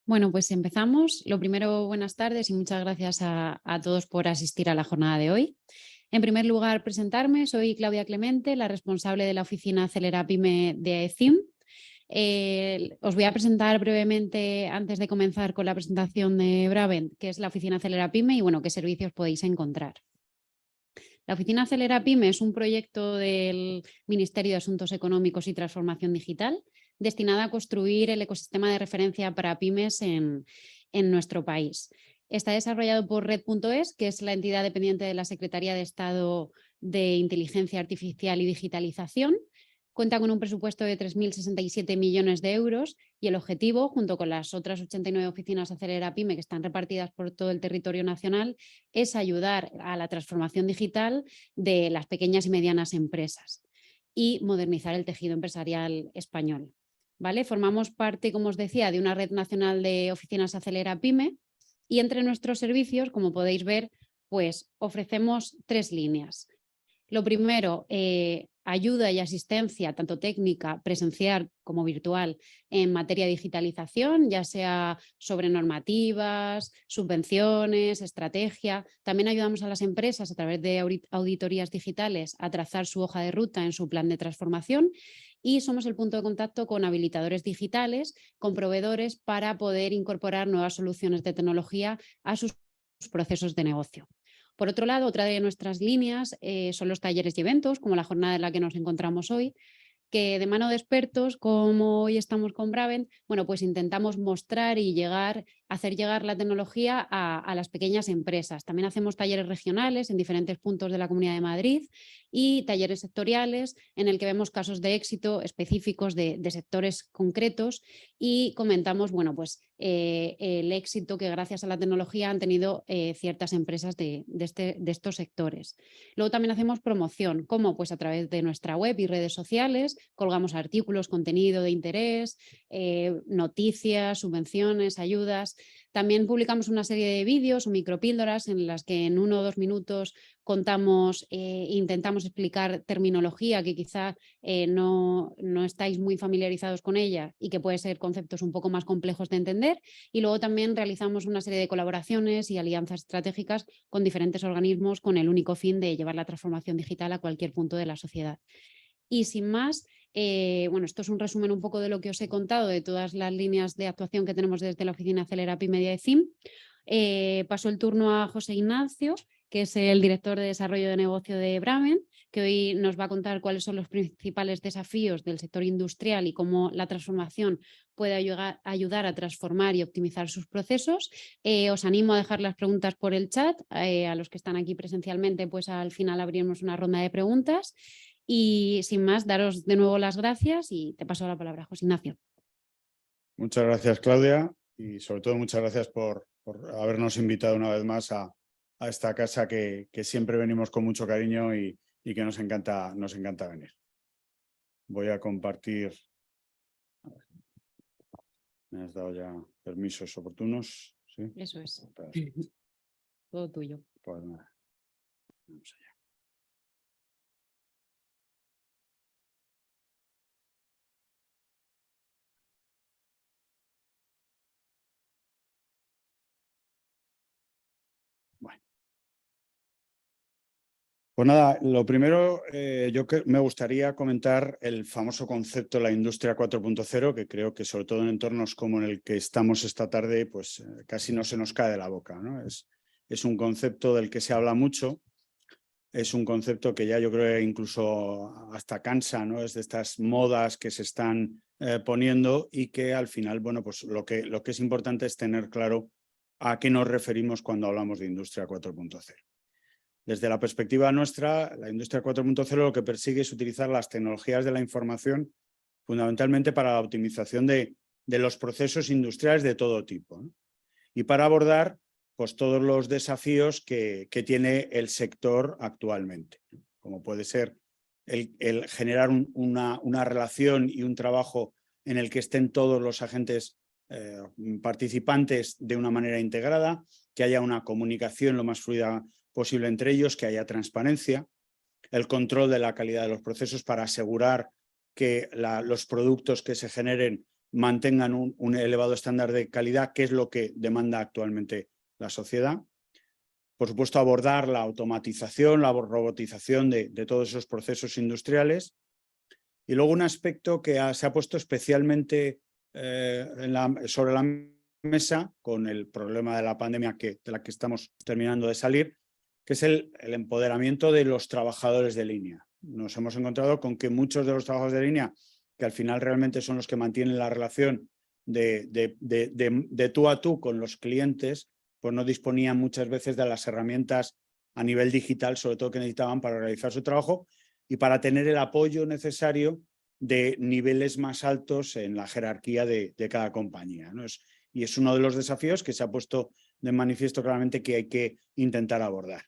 Bueno, pues empezamos. Lo primero, buenas tardes y muchas gracias a todos por asistir a la jornada de hoy. En primer lugar, presentarme. Soy Claudia Clemente, la responsable de la oficina Acelera Pyme de CIM. Os voy a presentar brevemente, antes de comenzar con la presentación de Bravent, qué es la oficina Acelera Pyme y bueno, qué servicios podéis encontrar. La oficina Acelera Pyme es un proyecto del Ministerio de Asuntos Económicos y Transformación Digital destinada a construir el ecosistema de referencia para pymes en nuestro país. Está desarrollado por Red.es, que es la entidad dependiente de la Secretaría de Estado de Inteligencia Artificial y Digitalización. Cuenta con un presupuesto de 3.067 millones de euros y el objetivo, junto con las otras 89 oficinas Acelera Pyme que están repartidas por todo el territorio nacional, es ayudar a la transformación digital de las pequeñas y medianas empresas y modernizar el tejido empresarial español. ¿Vale? Formamos parte, como os decía, de una red nacional de oficinas Acelera Pyme y entre nuestros servicios, como podéis ver, pues ofrecemos 3 líneas. Lo primero, ayuda y asistencia, tanto técnica, presencial como virtual, en materia de digitalización, ya sea sobre normativas, subvenciones, estrategia. También ayudamos a las empresas a través de auditorías digitales a trazar su hoja de ruta en su plan de transformación y somos el punto de contacto con habilitadores digitales, con proveedores para poder incorporar nuevas soluciones de tecnología a sus procesos de negocio. Por otro lado, otra de nuestras líneas son los talleres y eventos, como la jornada en la que nos encontramos hoy, que de mano de expertos, como hoy estamos con Bravent, bueno, pues intentamos mostrar y hacer llegar la tecnología a las pequeñas empresas. También hacemos talleres regionales en diferentes puntos de la Comunidad de Madrid y talleres sectoriales en el que vemos casos de éxito específicos de sectores concretos y comentamos, bueno, pues el éxito que gracias a la tecnología han tenido ciertas empresas de estos sectores. Luego también hacemos promoción, ¿cómo? Pues a través de nuestra web y redes sociales, colgamos artículos, contenido de interés, noticias, subvenciones, ayudas. También publicamos una serie de vídeos o micropíldoras en las que en 1 o 2 minutos contamos, intentamos explicar terminología que quizá no estáis muy familiarizados con ella y que puede ser conceptos un poco más complejos de entender. Y luego también realizamos una serie de colaboraciones y alianzas estratégicas con diferentes organismos con el único fin de llevar la transformación digital a cualquier punto de la sociedad. Y sin más, bueno, esto es un resumen un poco de lo que os he contado, de todas las líneas de actuación que tenemos desde la oficina Acelera Pyme de CIM. Paso el turno a José Ignacio, que es el director de desarrollo de negocio de Bravent, que hoy nos va a contar cuáles son los principales desafíos del sector industrial y cómo la transformación puede ayudar a transformar y optimizar sus procesos. Os animo a dejar las preguntas por el chat. A los que están aquí presencialmente, pues al final abriremos una ronda de preguntas. Y sin más, daros de nuevo las gracias y te paso la palabra, José Ignacio. Muchas gracias, Claudia, y sobre todo muchas gracias por habernos invitado una vez más a esta casa que siempre venimos con mucho cariño y que nos encanta venir. Voy a compartir. ¿Me has dado ya permisos oportunos? ¿Sí? Eso es. Perfecto. Todo tuyo. Pues nada, vamos allá. Bueno. Pues nada, lo primero, me gustaría comentar el famoso concepto de la industria 4.0, que creo que sobre todo en entornos como en el que estamos esta tarde, pues casi no se nos cae de la boca, ¿no? Es un concepto del que se habla mucho, es un concepto que ya yo creo que incluso hasta cansa, ¿no? Es de estas modas que se están poniendo y que al final, bueno, pues lo que es importante es tener claro a qué nos referimos cuando hablamos de industria 4.0. Desde la perspectiva nuestra, la industria 4.0 lo que persigue es utilizar las tecnologías de la información fundamentalmente para la optimización de los procesos industriales de todo tipo, ¿no? Y para abordar pues, todos los desafíos que tiene el sector actualmente, como puede ser el generar una relación y un trabajo en el que estén todos los agentes participantes de una manera integrada, que haya una comunicación lo más fluida posible entre ellos, que haya transparencia, el control de la calidad de los procesos para asegurar que los productos que se generen mantengan un elevado estándar de calidad, que es lo que demanda actualmente la sociedad. Por supuesto, abordar la automatización, la robotización de todos esos procesos industriales. Y luego un aspecto que se ha puesto especialmente sobre la mesa con el problema de la pandemia de la que estamos terminando de salir, que es el empoderamiento de los trabajadores de línea. Nos hemos encontrado con que muchos de los trabajadores de línea, que al final realmente son los que mantienen la relación de tú a tú con los clientes, pues no disponían muchas veces de las herramientas a nivel digital, sobre todo que necesitaban para realizar su trabajo y para tener el apoyo necesario de niveles más altos en la jerarquía de cada compañía, ¿no? Y es uno de los desafíos que se ha puesto de manifiesto claramente que hay que intentar abordar.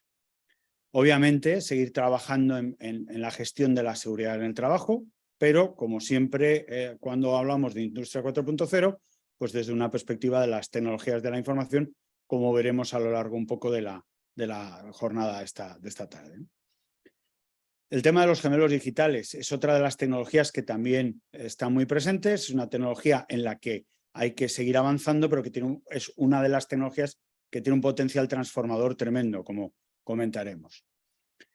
Obviamente, seguir trabajando en la gestión de la seguridad en el trabajo, pero como siempre, cuando hablamos de Industria 4.0, pues desde una perspectiva de las tecnologías de la información, como veremos a lo largo un poco de la jornada de esta tarde. El tema de los gemelos digitales es otra de las tecnologías que también están muy presentes. Es una tecnología en la que hay que seguir avanzando, pero que es una de las tecnologías que tiene un potencial transformador tremendo, como comentaremos.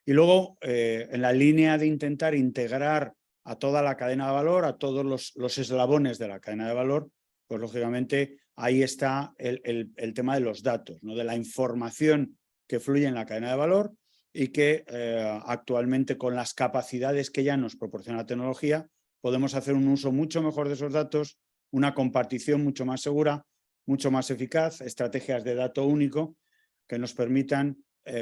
Y luego, en la línea de intentar integrar a toda la cadena de valor, a todos los eslabones de la cadena de valor, pues lógicamente ahí está el tema de los datos, ¿no? De la información que fluye en la cadena de valor y que actualmente con las capacidades que ya nos proporciona la tecnología podemos hacer un uso mucho mejor de esos datos, una compartición mucho más segura, mucho más eficaz, estrategias de dato único que nos permitan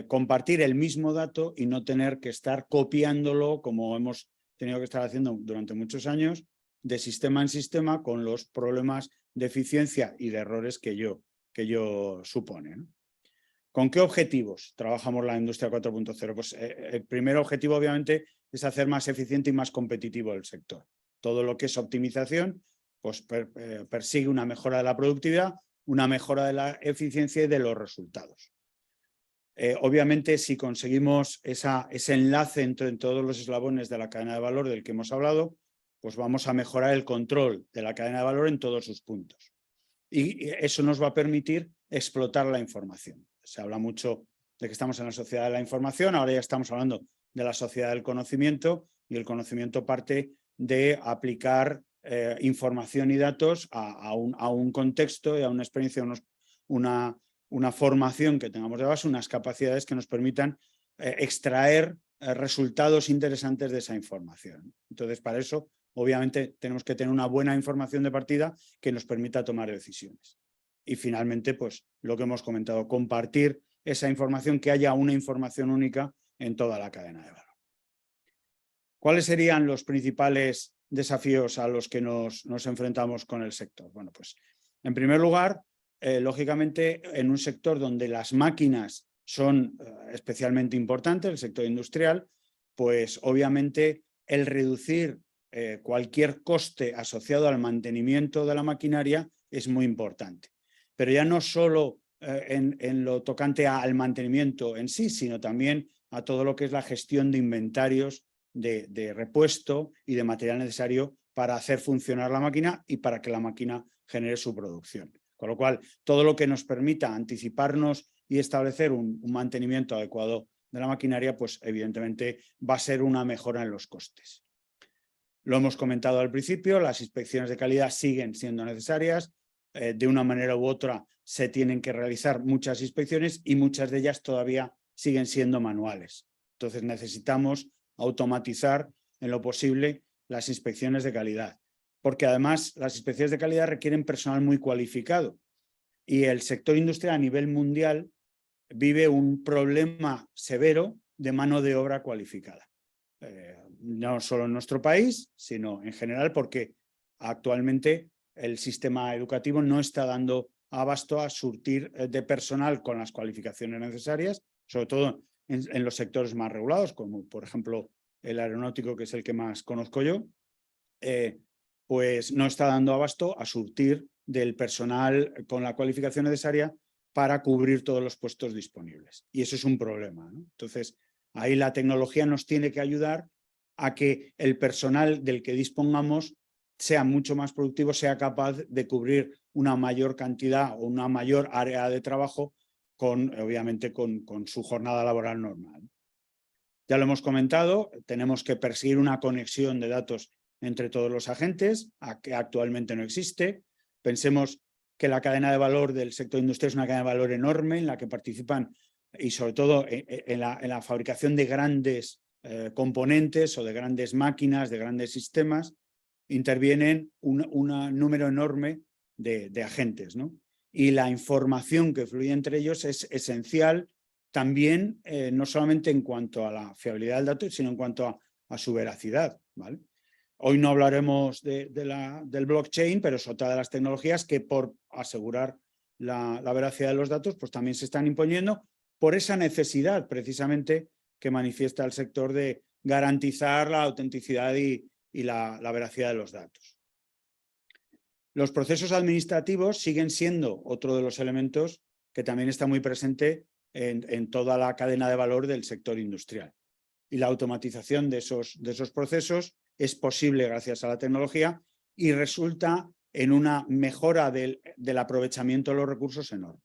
compartir el mismo dato y no tener que estar copiándolo como hemos tenido que estar haciendo durante muchos años de sistema en sistema con los problemas de eficiencia y de errores que ello supone, ¿no? ¿Con qué objetivos trabajamos la industria 4.0? Pues el primer objetivo obviamente es hacer más eficiente y más competitivo el sector. Todo lo que es optimización pues persigue una mejora de la productividad, una mejora de la eficiencia y de los resultados. Obviamente, si conseguimos ese enlace entre todos los eslabones de la cadena de valor del que hemos hablado, pues vamos a mejorar el control de la cadena de valor en todos sus puntos. Y eso nos va a permitir explotar la información. Se habla mucho de que estamos en la sociedad de la información, ahora ya estamos hablando de la sociedad del conocimiento, y el conocimiento parte de aplicar información y datos a un contexto y a una experiencia, una formación que tengamos de base, unas capacidades que nos permitan extraer resultados interesantes de esa información. Entonces, para eso, obviamente, tenemos que tener una buena información de partida que nos permita tomar decisiones. Y finalmente, pues lo que hemos comentado, compartir esa información, que haya una información única en toda la cadena de valor. ¿Cuáles serían los principales desafíos a los que nos enfrentamos con el sector? Bueno, pues en primer lugar, lógicamente, en un sector donde las máquinas son especialmente importantes, el sector industrial, pues obviamente el reducir cualquier coste asociado al mantenimiento de la maquinaria es muy importante. Pero ya no solo en lo tocante al mantenimiento en sí, sino también a todo lo que es la gestión de inventarios, de repuesto y de material necesario para hacer funcionar la máquina y para que la máquina genere su producción. Con lo cual, todo lo que nos permita anticiparnos y establecer un mantenimiento adecuado de la maquinaria, pues evidentemente va a ser una mejora en los costes. Lo hemos comentado al principio, las inspecciones de calidad siguen siendo necesarias. De una manera u otra se tienen que realizar muchas inspecciones y muchas de ellas todavía siguen siendo manuales. Entonces necesitamos automatizar en lo posible las inspecciones de calidad, porque además las inspecciones de calidad requieren personal muy cualificado y el sector industrial a nivel mundial vive un problema severo de mano de obra cualificada. No solo en nuestro país, sino en general, porque actualmente el sistema educativo no está dando abasto a surtir de personal con las cualificaciones necesarias, sobre todo en los sectores más regulados, como por ejemplo el aeronáutico, que es el que más conozco yo, pues no está dando abasto a surtir del personal con la cualificación necesaria para cubrir todos los puestos disponibles. Y eso es un problema, ¿no? Entonces, ahí la tecnología nos tiene que ayudar a que el personal del que dispongamos sea mucho más productivo, sea capaz de cubrir una mayor cantidad o una mayor área de trabajo obviamente con su jornada laboral normal. Ya lo hemos comentado, tenemos que perseguir una conexión de datos entre todos los agentes, que actualmente no existe. Pensemos que la cadena de valor del sector industrial es una cadena de valor enorme en la que participan, y sobre todo en la fabricación de grandes componentes o de grandes máquinas, de grandes sistemas, intervienen un número enorme de agentes, ¿no? Y la información que fluye entre ellos es esencial también, no solamente en cuanto a la fiabilidad del dato, sino en cuanto a su veracidad, ¿vale? Hoy no hablaremos del blockchain, pero es otra de las tecnologías que, por asegurar la veracidad de los datos, pues también se están imponiendo por esa necesidad precisamente que manifiesta el sector de garantizar la autenticidad y la veracidad de los datos. Los procesos administrativos siguen siendo otro de los elementos que también está muy presente en toda la cadena de valor del sector industrial. Y la automatización de esos procesos es posible gracias a la tecnología y resulta en una mejora del aprovechamiento de los recursos enorme.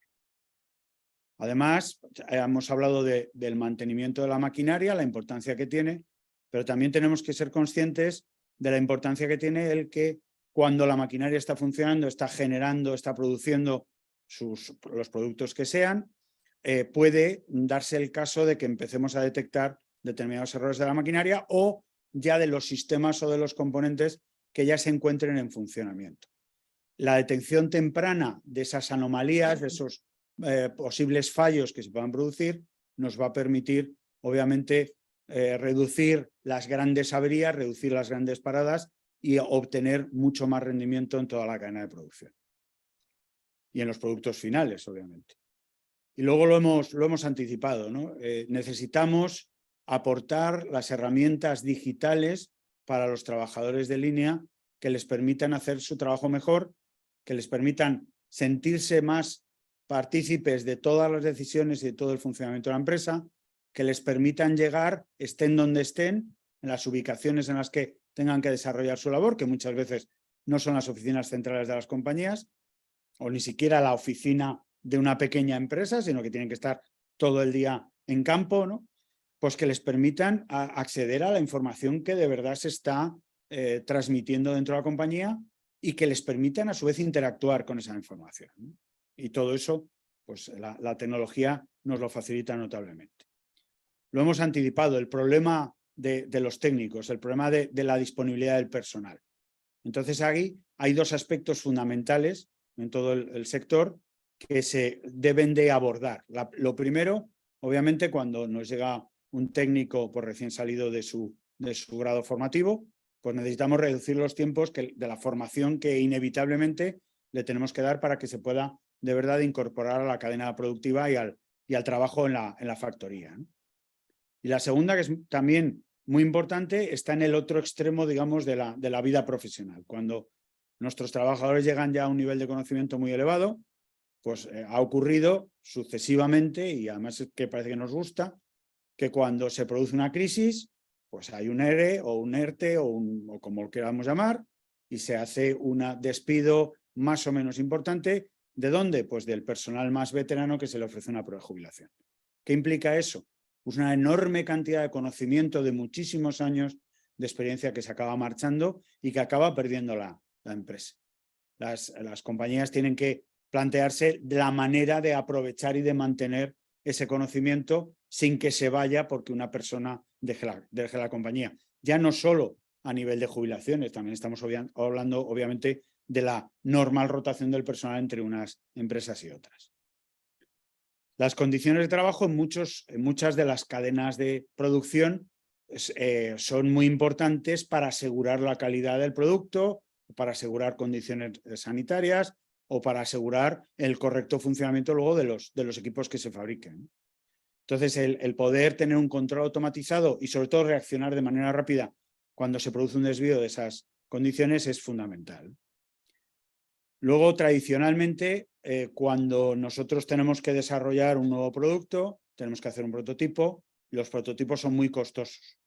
Además, hemos hablado del mantenimiento de la maquinaria, la importancia que tiene, pero también tenemos que ser conscientes de la importancia que tiene el que cuando la maquinaria está funcionando, está generando, está produciendo los productos que sean, puede darse el caso de que empecemos a detectar determinados errores de la maquinaria o ya de los sistemas o de los componentes que ya se encuentren en funcionamiento. La detección temprana de esas anomalías, de esos posibles fallos que se puedan producir, nos va a permitir, obviamente, reducir las grandes averías, reducir las grandes paradas y obtener mucho más rendimiento en toda la cadena de producción. Y en los productos finales, obviamente. Y luego lo hemos anticipado, ¿no? Necesitamos aportar las herramientas digitales para los trabajadores de línea que les permitan hacer su trabajo mejor, que les permitan sentirse más partícipes de todas las decisiones y de todo el funcionamiento de la empresa, que les permitan llegar, estén donde estén, en las ubicaciones en las que tengan que desarrollar su labor, que muchas veces no son las oficinas centrales de las compañías, o ni siquiera la oficina de una pequeña empresa, sino que tienen que estar todo el día en campo, ¿no? Pues que les permitan acceder a la información que de verdad se está transmitiendo dentro de la compañía y que les permitan a su vez interactuar con esa información, ¿no? Y todo eso, pues la tecnología nos lo facilita notablemente. Lo hemos anticipado, el problema de los técnicos, el problema de la disponibilidad del personal. Entonces ahí hay dos aspectos fundamentales en todo el sector que se deben de abordar. Lo primero, obviamente, cuando nos llega un técnico por recién salido de su grado formativo, pues necesitamos reducir los tiempos de la formación que inevitablemente le tenemos que dar para que se pueda de verdad incorporar a la cadena productiva y al trabajo en la factoría, ¿no? Y la segunda, que es también muy importante, está en el otro extremo, digamos, de la vida profesional. Cuando nuestros trabajadores llegan ya a un nivel de conocimiento muy elevado, pues ha ocurrido sucesivamente, y además es que parece que nos gusta, que cuando se produce una crisis, pues hay un ERE o un ERTE o como lo queramos llamar, y se hace un despido más o menos importante. ¿De dónde? Pues del personal más veterano que se le ofrece una prueba de jubilación. ¿Qué implica eso? Pues una enorme cantidad de conocimiento de muchísimos años de experiencia que se acaba marchando y que acaba perdiendo la empresa. Las compañías tienen que plantearse la manera de aprovechar y de mantener ese conocimiento sin que se vaya porque una persona deje la compañía. Ya no solo a nivel de jubilaciones, también estamos hablando obviamente de la normal rotación del personal entre unas empresas y otras. Las condiciones de trabajo en muchas de las cadenas de producción son muy importantes para asegurar la calidad del producto, para asegurar condiciones sanitarias o para asegurar el correcto funcionamiento luego de los equipos que se fabriquen. Entonces, el poder tener un control automatizado y sobre todo reaccionar de manera rápida cuando se produce un desvío de esas condiciones es fundamental. Luego, tradicionalmente, cuando nosotros tenemos que desarrollar un nuevo producto, tenemos que hacer un prototipo, y los prototipos son muy costosos.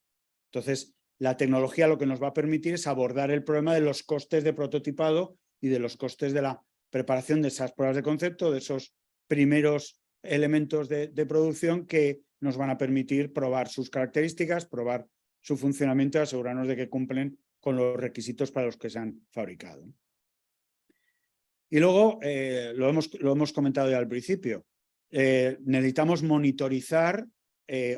Entonces, la tecnología lo que nos va a permitir es abordar el problema de los costes de prototipado y de los costes de la preparación de esas pruebas de concepto, de esos primeros elementos de producción que nos van a permitir probar sus características, probar su funcionamiento y asegurarnos de que cumplen con los requisitos para los que se han fabricado. Y luego, lo hemos comentado ya al principio, necesitamos monitorizar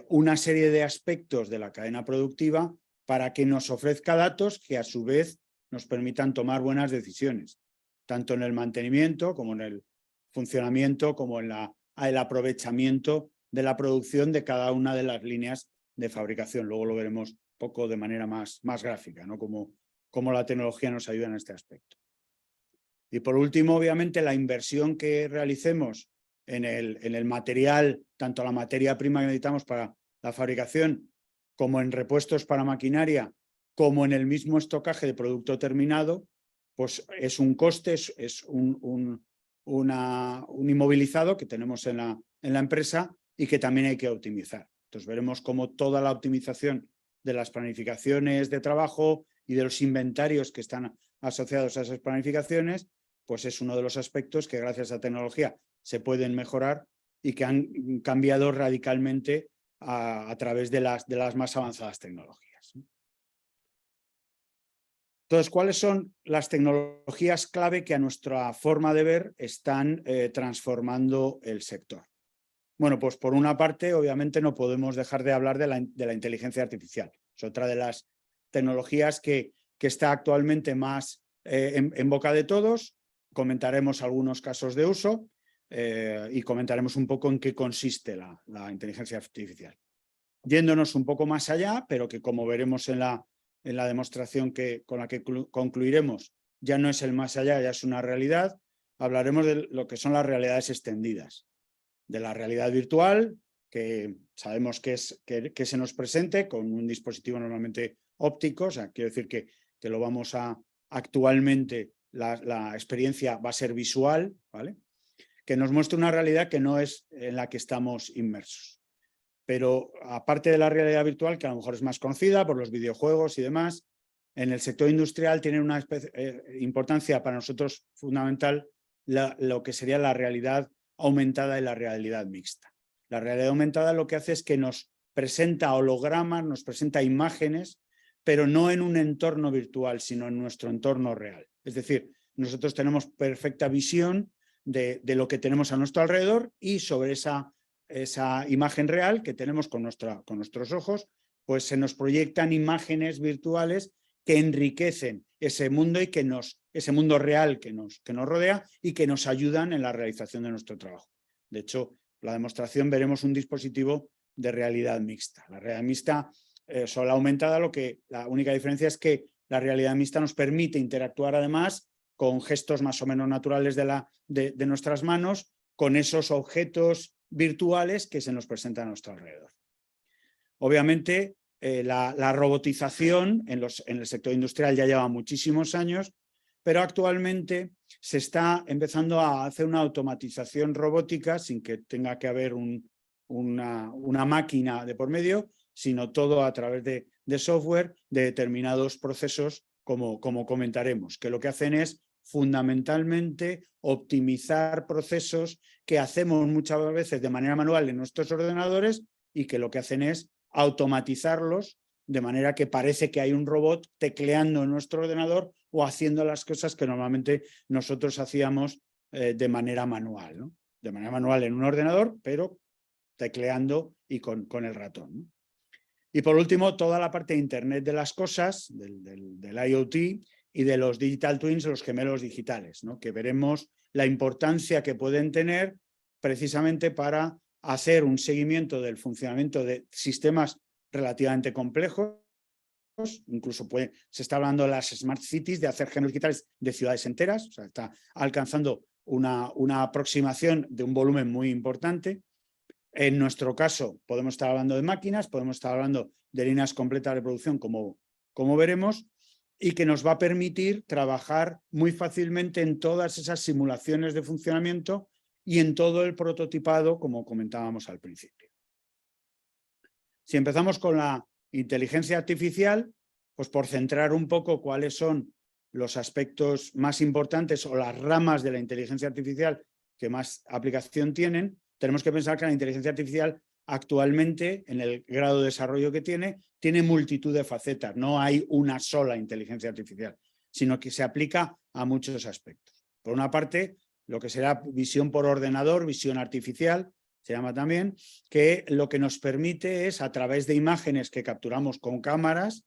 una serie de aspectos de la cadena productiva para que nos ofrezca datos que a su vez nos permitan tomar buenas decisiones, tanto en el mantenimiento como en el funcionamiento, como en el aprovechamiento de la producción de cada una de las líneas de fabricación. Luego lo veremos un poco de manera más gráfica, ¿no? Cómo la tecnología nos ayuda en este aspecto. Y por último, obviamente, la inversión que realicemos en el material, tanto la materia prima que necesitamos para la fabricación, como en repuestos para maquinaria, como en el mismo estocaje de producto terminado, pues es un coste, es un inmovilizado que tenemos en la empresa y que también hay que optimizar. Entonces veremos cómo toda la optimización de las planificaciones de trabajo y de los inventarios que están asociados a esas planificaciones, pues es uno de los aspectos que gracias a tecnología se pueden mejorar y que han cambiado radicalmente a través de las más avanzadas tecnologías. Entonces, ¿cuáles son las tecnologías clave que a nuestra forma de ver están transformando el sector? Bueno, pues por una parte, obviamente no podemos dejar de hablar de la inteligencia artificial. Es otra de las tecnologías que está actualmente más en boca de todos. Comentaremos algunos casos de uso y comentaremos un poco en qué consiste la inteligencia artificial. Yéndonos un poco más allá, pero que como veremos en la demostración con la que concluiremos, ya no es el más allá, ya es una realidad. Hablaremos de lo que son las realidades extendidas, de la realidad virtual, que sabemos que se nos presente con un dispositivo normalmente óptico, o sea, quiero decir que lo vamos a actualmente, la experiencia va a ser visual, ¿vale? Que nos muestre una realidad que no es en la que estamos inmersos. Pero aparte de la realidad virtual, que a lo mejor es más conocida por los videojuegos y demás, en el sector industrial tiene una importancia para nosotros fundamental lo que sería la realidad aumentada y la realidad mixta. La realidad aumentada lo que hace es que nos presenta hologramas, nos presenta imágenes, pero no en un entorno virtual, sino en nuestro entorno real. Es decir, nosotros tenemos perfecta visión de lo que tenemos a nuestro alrededor y sobre esa imagen real que tenemos con nuestros ojos, pues se nos proyectan imágenes virtuales que enriquecen ese mundo y ese mundo real que nos rodea y que nos ayudan en la realización de nuestro trabajo. De hecho, la demostración veremos un dispositivo de realidad mixta. La realidad mixta, sobre la aumentada, la única diferencia es que la realidad mixta nos permite interactuar además con gestos más o menos naturales de nuestras manos, con esos objetos virtuales que se nos presentan a nuestro alrededor. Obviamente, la robotización en el sector industrial ya lleva muchísimos años, pero actualmente se está empezando a hacer una automatización robótica sin que tenga que haber una máquina de por medio, sino todo a través de software de determinados procesos, como comentaremos, que lo que hacen es fundamentalmente optimizar procesos que hacemos muchas veces de manera manual en nuestros ordenadores y que lo que hacen es automatizarlos de manera que parece que hay un robot tecleando en nuestro ordenador o haciendo las cosas que normalmente nosotros hacíamos de manera manual, ¿no? De manera manual en un ordenador, pero tecleando y con el ratón, ¿no? Y por último, toda la parte de Internet de las cosas, del IoT y de los digital twins, los gemelos digitales, ¿no? Que veremos la importancia que pueden tener precisamente para hacer un seguimiento del funcionamiento de sistemas relativamente complejos. Incluso se está hablando de las smart cities, de hacer gemelos digitales de ciudades enteras, o sea, está alcanzando una aproximación de un volumen muy importante. En nuestro caso podemos estar hablando de máquinas, podemos estar hablando de líneas completas de producción, como veremos, y que nos va a permitir trabajar muy fácilmente en todas esas simulaciones de funcionamiento y en todo el prototipado, como comentábamos al principio. Si empezamos con la inteligencia artificial, pues por centrar un poco cuáles son los aspectos más importantes o las ramas de la inteligencia artificial que más aplicación tienen, tenemos que pensar que la inteligencia artificial actualmente, en el grado de desarrollo que tiene multitud de facetas. No hay una sola inteligencia artificial, sino que se aplica a muchos aspectos. Por una parte, lo que será visión por ordenador, visión artificial, se llama también, que lo que nos permite es, a través de imágenes que capturamos con cámaras,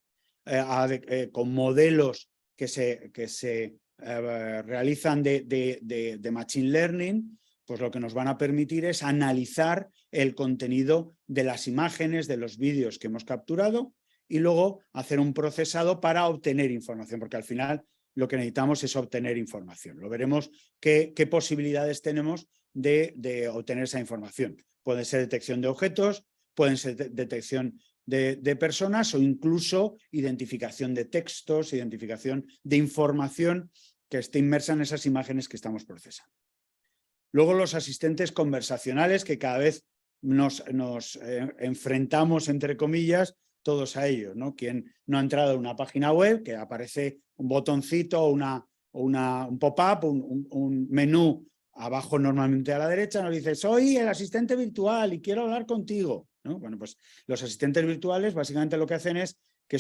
con modelos que se realizan de Machine Learning, pues lo que nos van a permitir es analizar el contenido de las imágenes, de los vídeos que hemos capturado y luego hacer un procesado para obtener información, porque al final lo que necesitamos es obtener información. Lo veremos qué posibilidades tenemos de obtener esa información. Puede ser detección de objetos, pueden ser detección de personas o incluso identificación de textos, identificación de información que esté inmersa en esas imágenes que estamos procesando. Luego los asistentes conversacionales, que cada vez nos enfrentamos, entre comillas, todos a ellos, ¿no? Quien no ha entrado a una página web, que aparece un botoncito o un pop-up, un menú abajo normalmente a la derecha, nos dice, soy el asistente virtual y quiero hablar contigo, ¿no? Bueno, pues los asistentes virtuales básicamente lo que hacen es que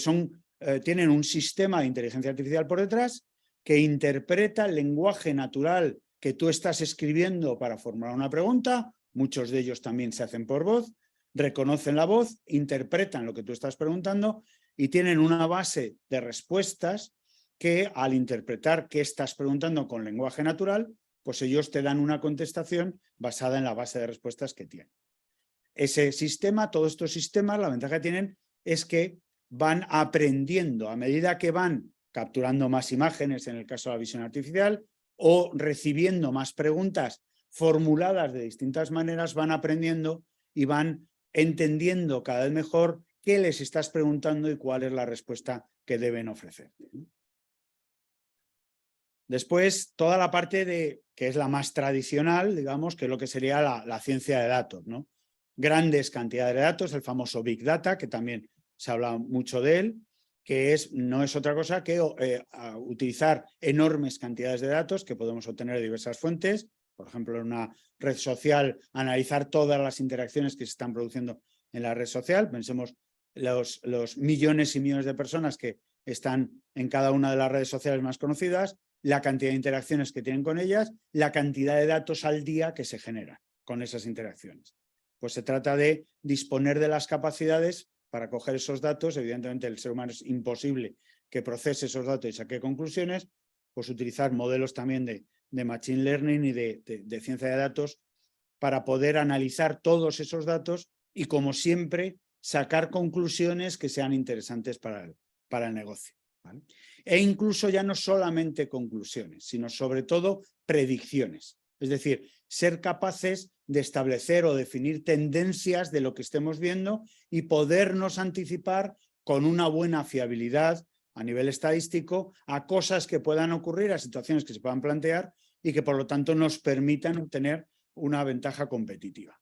tienen un sistema de inteligencia artificial por detrás que interpreta el lenguaje natural que tú estás escribiendo para formular una pregunta, muchos de ellos también se hacen por voz, reconocen la voz, interpretan lo que tú estás preguntando y tienen una base de respuestas que al interpretar qué estás preguntando con lenguaje natural, pues ellos te dan una contestación basada en la base de respuestas que tienen. Ese sistema, todos estos sistemas, la ventaja que tienen es que van aprendiendo a medida que van capturando más imágenes, en el caso de la visión artificial, o recibiendo más preguntas formuladas de distintas maneras, van aprendiendo y van entendiendo cada vez mejor qué les estás preguntando y cuál es la respuesta que deben ofrecer. Después, toda la parte que es la más tradicional, digamos, que es lo que sería la ciencia de datos, ¿no? Grandes cantidades de datos, el famoso Big Data, que también se habla mucho de él, que no es otra cosa que utilizar enormes cantidades de datos que podemos obtener de diversas fuentes, por ejemplo, en una red social, analizar todas las interacciones que se están produciendo en la red social. Pensemos los millones y millones de personas que están en cada una de las redes sociales más conocidas, la cantidad de interacciones que tienen con ellas, la cantidad de datos al día que se generan con esas interacciones. Pues se trata de disponer de las capacidades para coger esos datos. Evidentemente el ser humano es imposible que procese esos datos y saque conclusiones, pues utilizar modelos también de Machine Learning y de ciencia de datos para poder analizar todos esos datos y, como siempre, sacar conclusiones que sean interesantes para el negocio, ¿vale? E incluso ya no solamente conclusiones, sino sobre todo predicciones. Es decir, ser capaces de establecer o definir tendencias de lo que estemos viendo y podernos anticipar con una buena fiabilidad a nivel estadístico a cosas que puedan ocurrir, a situaciones que se puedan plantear y que por lo tanto nos permitan obtener una ventaja competitiva.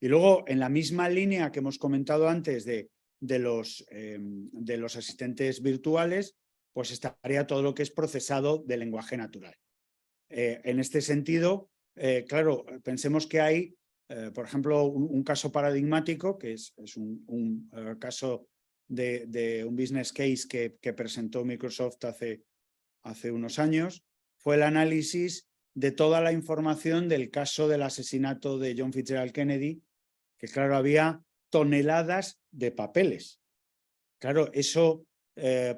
Y luego, en la misma línea que hemos comentado antes de los asistentes virtuales, pues estaría todo lo que es procesado de lenguaje natural. En este sentido, claro, pensemos que hay, por ejemplo, un caso paradigmático, que es un caso de un business case que presentó Microsoft hace unos años, fue el análisis de toda la información del caso del asesinato de John Fitzgerald Kennedy, que claro, había toneladas de papeles. Claro, eso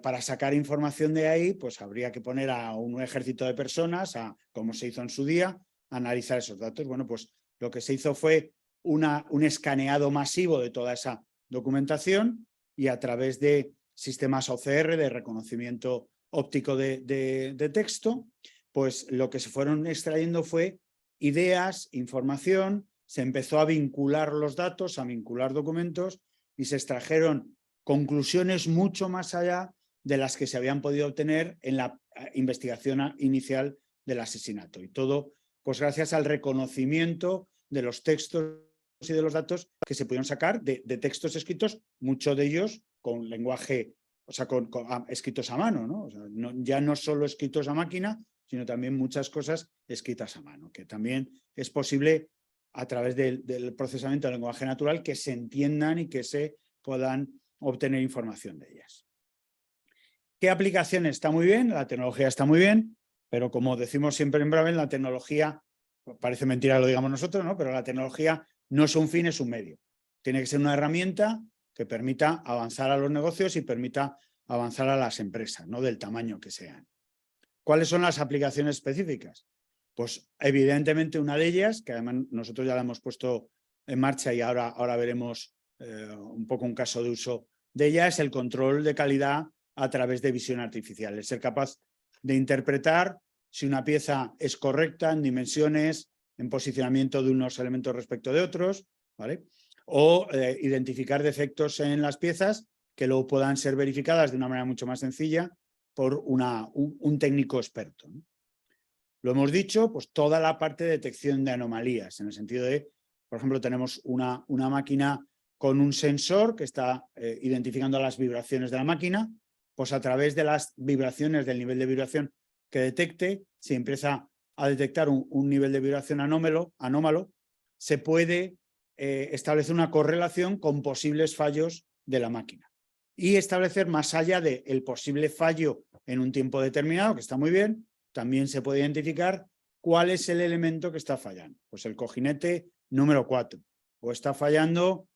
para sacar información de ahí, pues habría que poner a un ejército de personas, como se hizo en su día, a analizar esos datos. Bueno, pues lo que se hizo fue un escaneado masivo de toda esa documentación y a través de sistemas OCR, de reconocimiento óptico de texto, pues lo que se fueron extrayendo fue ideas, información, se empezó a vincular los datos, a vincular documentos y se extrajeron conclusiones mucho más allá de las que se habían podido obtener en la investigación inicial del asesinato. Y todo, pues gracias al reconocimiento de los textos y de los datos que se pudieron sacar de textos escritos, muchos de ellos con lenguaje o sea, escritos a mano, ¿no? O sea, ya no solo escritos a máquina, sino también muchas cosas escritas a mano, que también es posible a través del procesamiento del lenguaje natural que se entiendan y que se puedan obtener información de ellas. ¿Qué aplicaciones? Está muy bien, la tecnología está muy bien, pero como decimos siempre en Braven, la tecnología, parece mentira que lo digamos nosotros, ¿no? Pero la tecnología no es un fin, es un medio. Tiene que ser una herramienta que permita avanzar a los negocios y permita avanzar a las empresas, ¿no? Del tamaño que sean. ¿Cuáles son las aplicaciones específicas? Pues evidentemente una de ellas, que además nosotros ya la hemos puesto en marcha y ahora veremos un poco un caso de uso de ella, es el control de calidad a través de visión artificial. Es ser capaz de interpretar si una pieza es correcta en dimensiones, en posicionamiento de unos elementos respecto de otros, ¿vale? O identificar defectos en las piezas que luego puedan ser verificadas de una manera mucho más sencilla por un técnico experto, ¿no? Lo hemos dicho, pues toda la parte de detección de anomalías, en el sentido de, por ejemplo, tenemos una máquina con un sensor que está identificando las vibraciones de la máquina, pues a través de las vibraciones, del nivel de vibración que detecte, si empieza a detectar un nivel de vibración anómalo, se puede establecer una correlación con posibles fallos de la máquina y establecer más allá del posible fallo en un tiempo determinado, que está muy bien, también se puede identificar cuál es el elemento que está fallando. Pues el cojinete número 4, o está fallando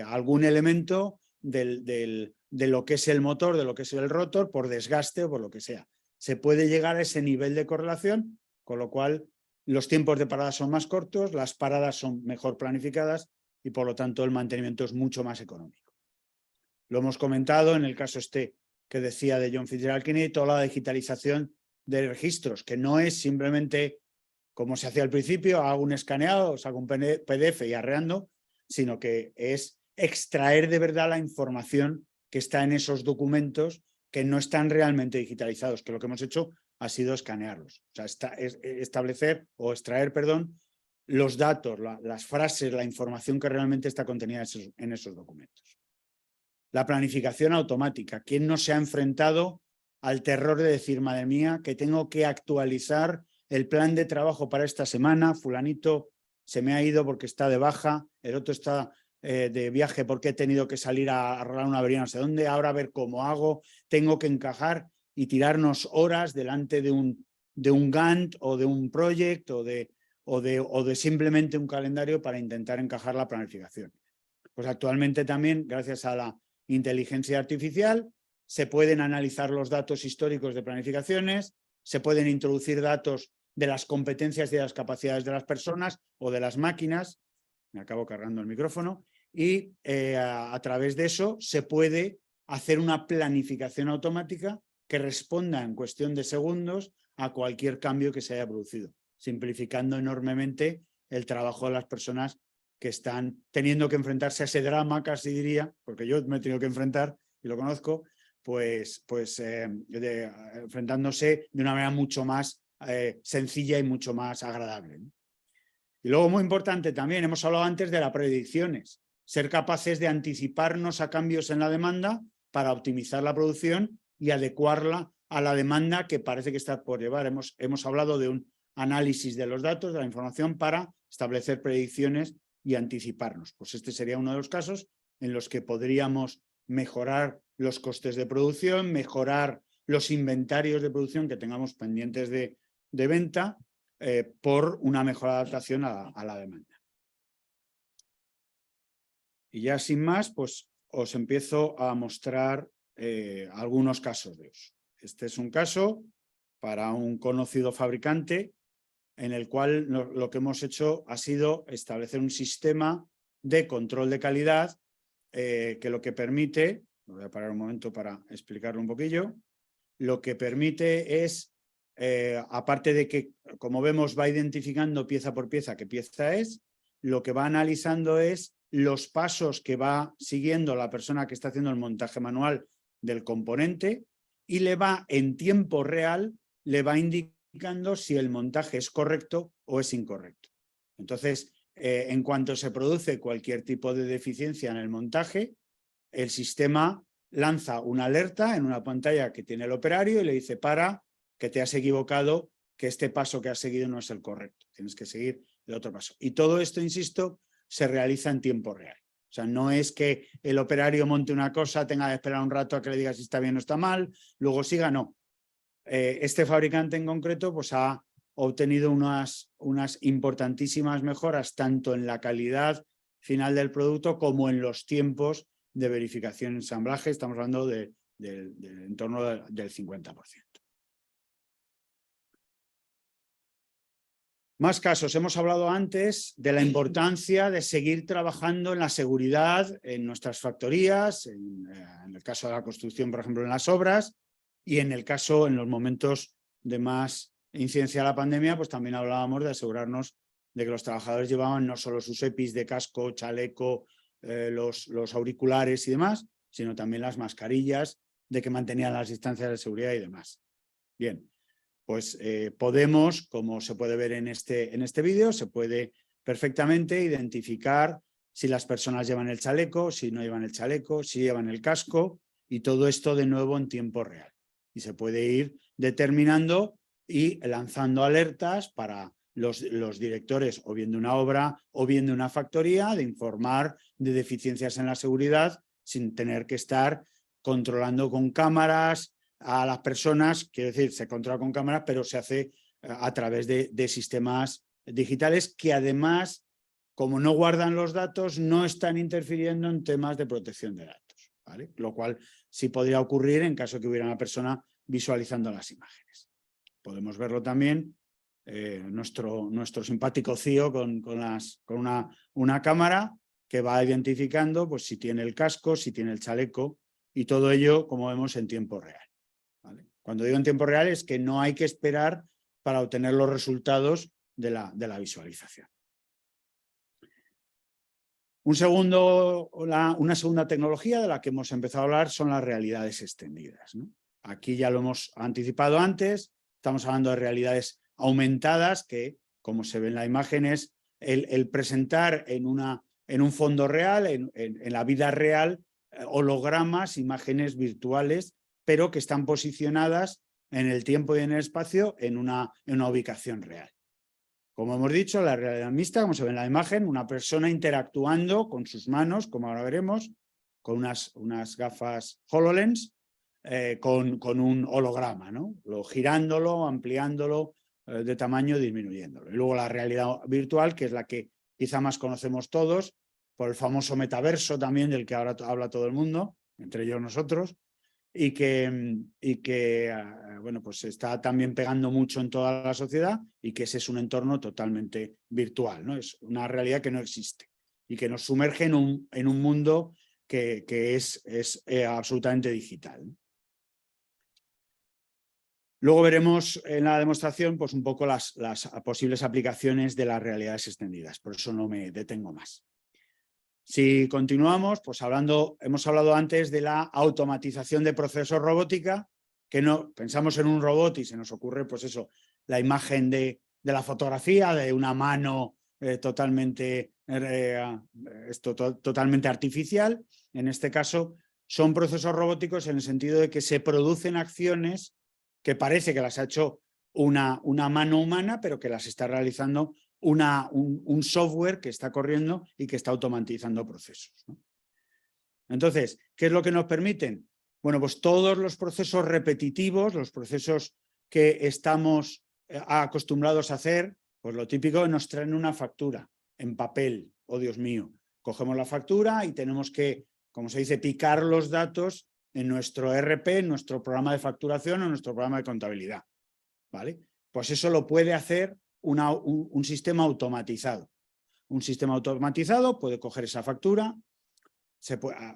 algún elemento de lo que es el motor, de lo que es el rotor, por desgaste o por lo que sea. Se puede llegar a ese nivel de correlación, con lo cual los tiempos de parada son más cortos, las paradas son mejor planificadas y por lo tanto el mantenimiento es mucho más económico. Lo hemos comentado en el caso que decía de John Fitzgerald Kennedy, toda la digitalización de registros, que no es simplemente como se hacía al principio, hago un escaneado, saco un PDF y arreando, sino que es extraer de verdad la información que está en esos documentos que no están realmente digitalizados, que lo que hemos hecho ha sido escanearlos. O sea, establecer o extraer, perdón, los datos, las frases, la información que realmente está contenida en esos documentos. La planificación automática. ¿Quién no se ha enfrentado al terror de decir, madre mía, que tengo que actualizar el plan de trabajo para esta semana? Fulanito se me ha ido porque está de baja, el otro está de viaje porque he tenido que salir a arreglar una avería no sé dónde, ahora a ver cómo hago, tengo que encajar y tirarnos horas delante de un Gantt o de un project o de simplemente un calendario para intentar encajar la planificación. Pues actualmente también, gracias a la inteligencia artificial, se pueden analizar los datos históricos de planificaciones, se pueden introducir datos de las competencias y de las capacidades de las personas o de las máquinas, me acabo cargando el micrófono, y a través de eso se puede hacer una planificación automática que responda en cuestión de segundos a cualquier cambio que se haya producido, simplificando enormemente el trabajo de las personas que están teniendo que enfrentarse a ese drama, casi diría, porque yo me he tenido que enfrentar y lo conozco, enfrentándose de una manera mucho más sencilla y mucho más agradable, ¿no? Y luego, muy importante también, hemos hablado antes de las predicciones, ser capaces de anticiparnos a cambios en la demanda para optimizar la producción y adecuarla a la demanda que parece que está por llevar. Hemos hablado de un análisis de los datos, de la información, para establecer predicciones y anticiparnos. Pues este sería uno de los casos en los que podríamos mejorar los costes de producción, mejorar los inventarios de producción que tengamos pendientes de venta por una mejor adaptación a la demanda. Y ya sin más, pues os empiezo a mostrar algunos casos de uso. Este es un caso para un conocido fabricante en el cual lo que hemos hecho ha sido establecer un sistema de control de calidad que lo que permite, voy a parar un momento para explicarlo un poquillo, lo que permite es, aparte de que, como vemos, va identificando pieza por pieza qué pieza es, lo que va analizando es los pasos que va siguiendo la persona que está haciendo el montaje manual del componente y le va en tiempo real, le va indicando si el montaje es correcto o es incorrecto. Entonces, en cuanto se produce cualquier tipo de deficiencia en el montaje, el sistema lanza una alerta en una pantalla que tiene el operario y le dice: para, que te has equivocado, que este paso que has seguido no es el correcto, tienes que seguir el otro paso. Y todo esto, insisto, se realiza en tiempo real. O sea, no es que el operario monte una cosa, tenga que esperar un rato a que le diga si está bien o está mal, luego siga, no. Este fabricante en concreto pues ha obtenido unas importantísimas mejoras tanto en la calidad final del producto como en los tiempos de verificación y ensamblaje. Estamos hablando en torno del 50%. Más casos. Hemos hablado antes de la importancia de seguir trabajando en la seguridad en nuestras factorías, en el caso de la construcción, por ejemplo, en las obras, y en el caso, en los momentos de más incidencia de la pandemia, pues también hablábamos de asegurarnos de que los trabajadores llevaban no solo sus EPIs de casco, chaleco, los auriculares y demás, sino también las mascarillas, de que mantenían las distancias de seguridad y demás. Bien. Pues podemos, como se puede ver en este vídeo, se puede perfectamente identificar si las personas llevan el chaleco, si no llevan el chaleco, si llevan el casco, y todo esto de nuevo en tiempo real. Y se puede ir determinando y lanzando alertas para los directores o bien de una obra o bien de una factoría, de informar de deficiencias en la seguridad sin tener que estar controlando con cámaras a las personas. Quiero decir, se controla con cámaras, pero se hace a través de sistemas digitales que además, como no guardan los datos, no están interfiriendo en temas de protección de datos, ¿vale? Lo cual sí podría ocurrir en caso que hubiera una persona visualizando las imágenes. Podemos verlo también, nuestro simpático CIO con una cámara que va identificando pues, si tiene el casco, si tiene el chaleco, y todo ello, como vemos, en tiempo real. ¿Vale? Cuando digo en tiempo real es que no hay que esperar para obtener los resultados de la visualización. Una segunda tecnología de la que hemos empezado a hablar son las realidades extendidas, ¿no? Aquí ya lo hemos anticipado antes, estamos hablando de realidades aumentadas que, como se ve en la imagen, es el presentar en un fondo real, en la vida real, hologramas, imágenes virtuales, pero que están posicionadas en el tiempo y en el espacio en una ubicación real. Como hemos dicho, la realidad mixta, como se ve en la imagen, una persona interactuando con sus manos, como ahora veremos, con unas gafas HoloLens, con un holograma, ¿no? Girándolo, ampliándolo de tamaño, disminuyéndolo. Y luego la realidad virtual, que es la que quizá más conocemos todos, por el famoso metaverso también, del que ahora habla todo el mundo, entre ellos nosotros, y que bueno, pues está también pegando mucho en toda la sociedad, y que ese es un entorno totalmente virtual, ¿no? Es una realidad que no existe y que nos sumerge en un mundo que es absolutamente digital. Luego veremos en la demostración pues, un poco las posibles aplicaciones de las realidades extendidas, por eso no me detengo más. Si continuamos, pues hemos hablado antes de la automatización de procesos robótica, que no pensamos en un robot y se nos ocurre, pues eso, la imagen de la fotografía, de una mano totalmente artificial. En este caso, son procesos robóticos en el sentido de que se producen acciones que parece que las ha hecho una mano humana, pero que las está realizando un software que está corriendo y que está automatizando procesos, ¿no? Entonces, ¿qué es lo que nos permiten? Bueno, pues todos los procesos repetitivos, los procesos que estamos acostumbrados a hacer, pues lo típico, nos traen una factura en papel. Oh, Dios mío, cogemos la factura y tenemos que, como se dice, picar los datos en nuestro ERP, en nuestro programa de facturación o en nuestro programa de contabilidad, ¿vale? Pues eso lo puede hacer un sistema automatizado. Un sistema automatizado puede coger esa factura,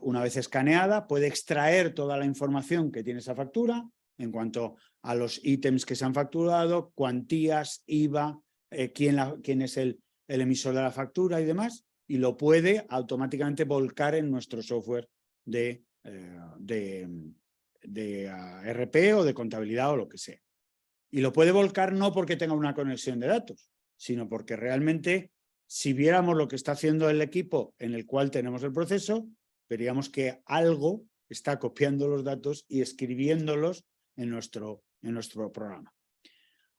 una vez escaneada, puede extraer toda la información que tiene esa factura en cuanto a los ítems que se han facturado, cuantías, IVA, quién es el emisor de la factura y demás, y lo puede automáticamente volcar en nuestro software de ERP o de contabilidad o lo que sea. Y lo puede volcar no porque tenga una conexión de datos, sino porque realmente, si viéramos lo que está haciendo el equipo en el cual tenemos el proceso, veríamos que algo está copiando los datos y escribiéndolos en nuestro programa.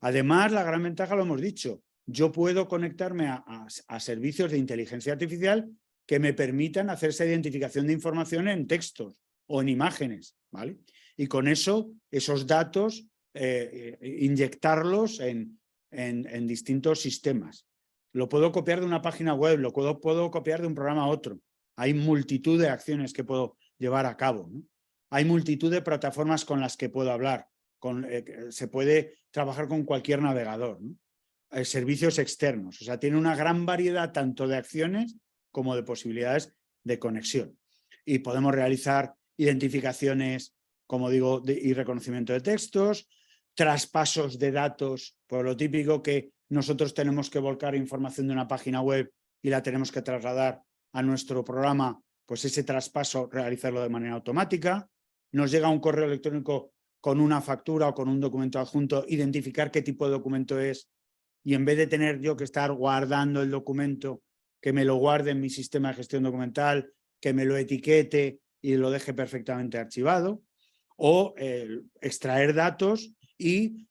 Además, la gran ventaja, lo hemos dicho, yo puedo conectarme a servicios de inteligencia artificial que me permitan hacer esa identificación de información en textos o en imágenes, ¿vale? Y con eso, esos datos, inyectarlos en distintos sistemas. Lo puedo copiar de una página web, lo puedo copiar de un programa a otro. Hay multitud de acciones que puedo llevar a cabo, ¿no? Hay multitud de plataformas con las que puedo hablar. Se puede trabajar con cualquier navegador, ¿no? Servicios externos. O sea, tiene una gran variedad tanto de acciones como de posibilidades de conexión. Y podemos realizar identificaciones, como digo, y reconocimiento de textos, traspasos de datos, por lo típico que nosotros tenemos que volcar información de una página web y la tenemos que trasladar a nuestro programa, pues ese traspaso realizarlo de manera automática. Nos llega un correo electrónico con una factura o con un documento adjunto, identificar qué tipo de documento es y en vez de tener yo que estar guardando el documento, que me lo guarde en mi sistema de gestión documental, que me lo etiquete y lo deje perfectamente archivado, o extraer datos y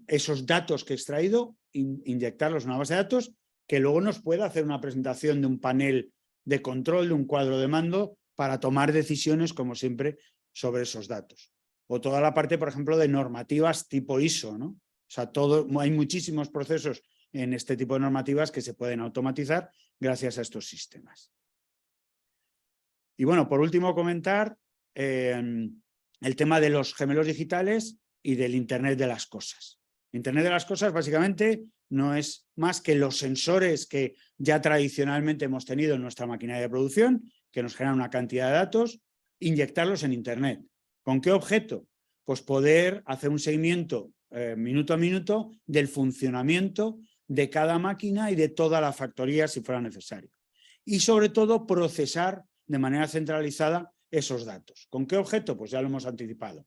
esos datos que he extraído, inyectarlos en una base de datos que luego nos pueda hacer una presentación de un panel de control, de un cuadro de mando para tomar decisiones, como siempre, sobre esos datos. O toda la parte, por ejemplo, de normativas tipo ISO, ¿no? O sea, hay muchísimos procesos en este tipo de normativas que se pueden automatizar gracias a estos sistemas. Y bueno, por último comentar el tema de los gemelos digitales y del Internet de las cosas. Internet de las cosas básicamente no es más que los sensores que ya tradicionalmente hemos tenido en nuestra maquinaria de producción, que nos generan una cantidad de datos, inyectarlos en Internet. ¿Con qué objeto? Pues poder hacer un seguimiento minuto a minuto del funcionamiento de cada máquina y de toda la factoría si fuera necesario. Y sobre todo procesar de manera centralizada esos datos. ¿Con qué objeto? Pues ya lo hemos anticipado.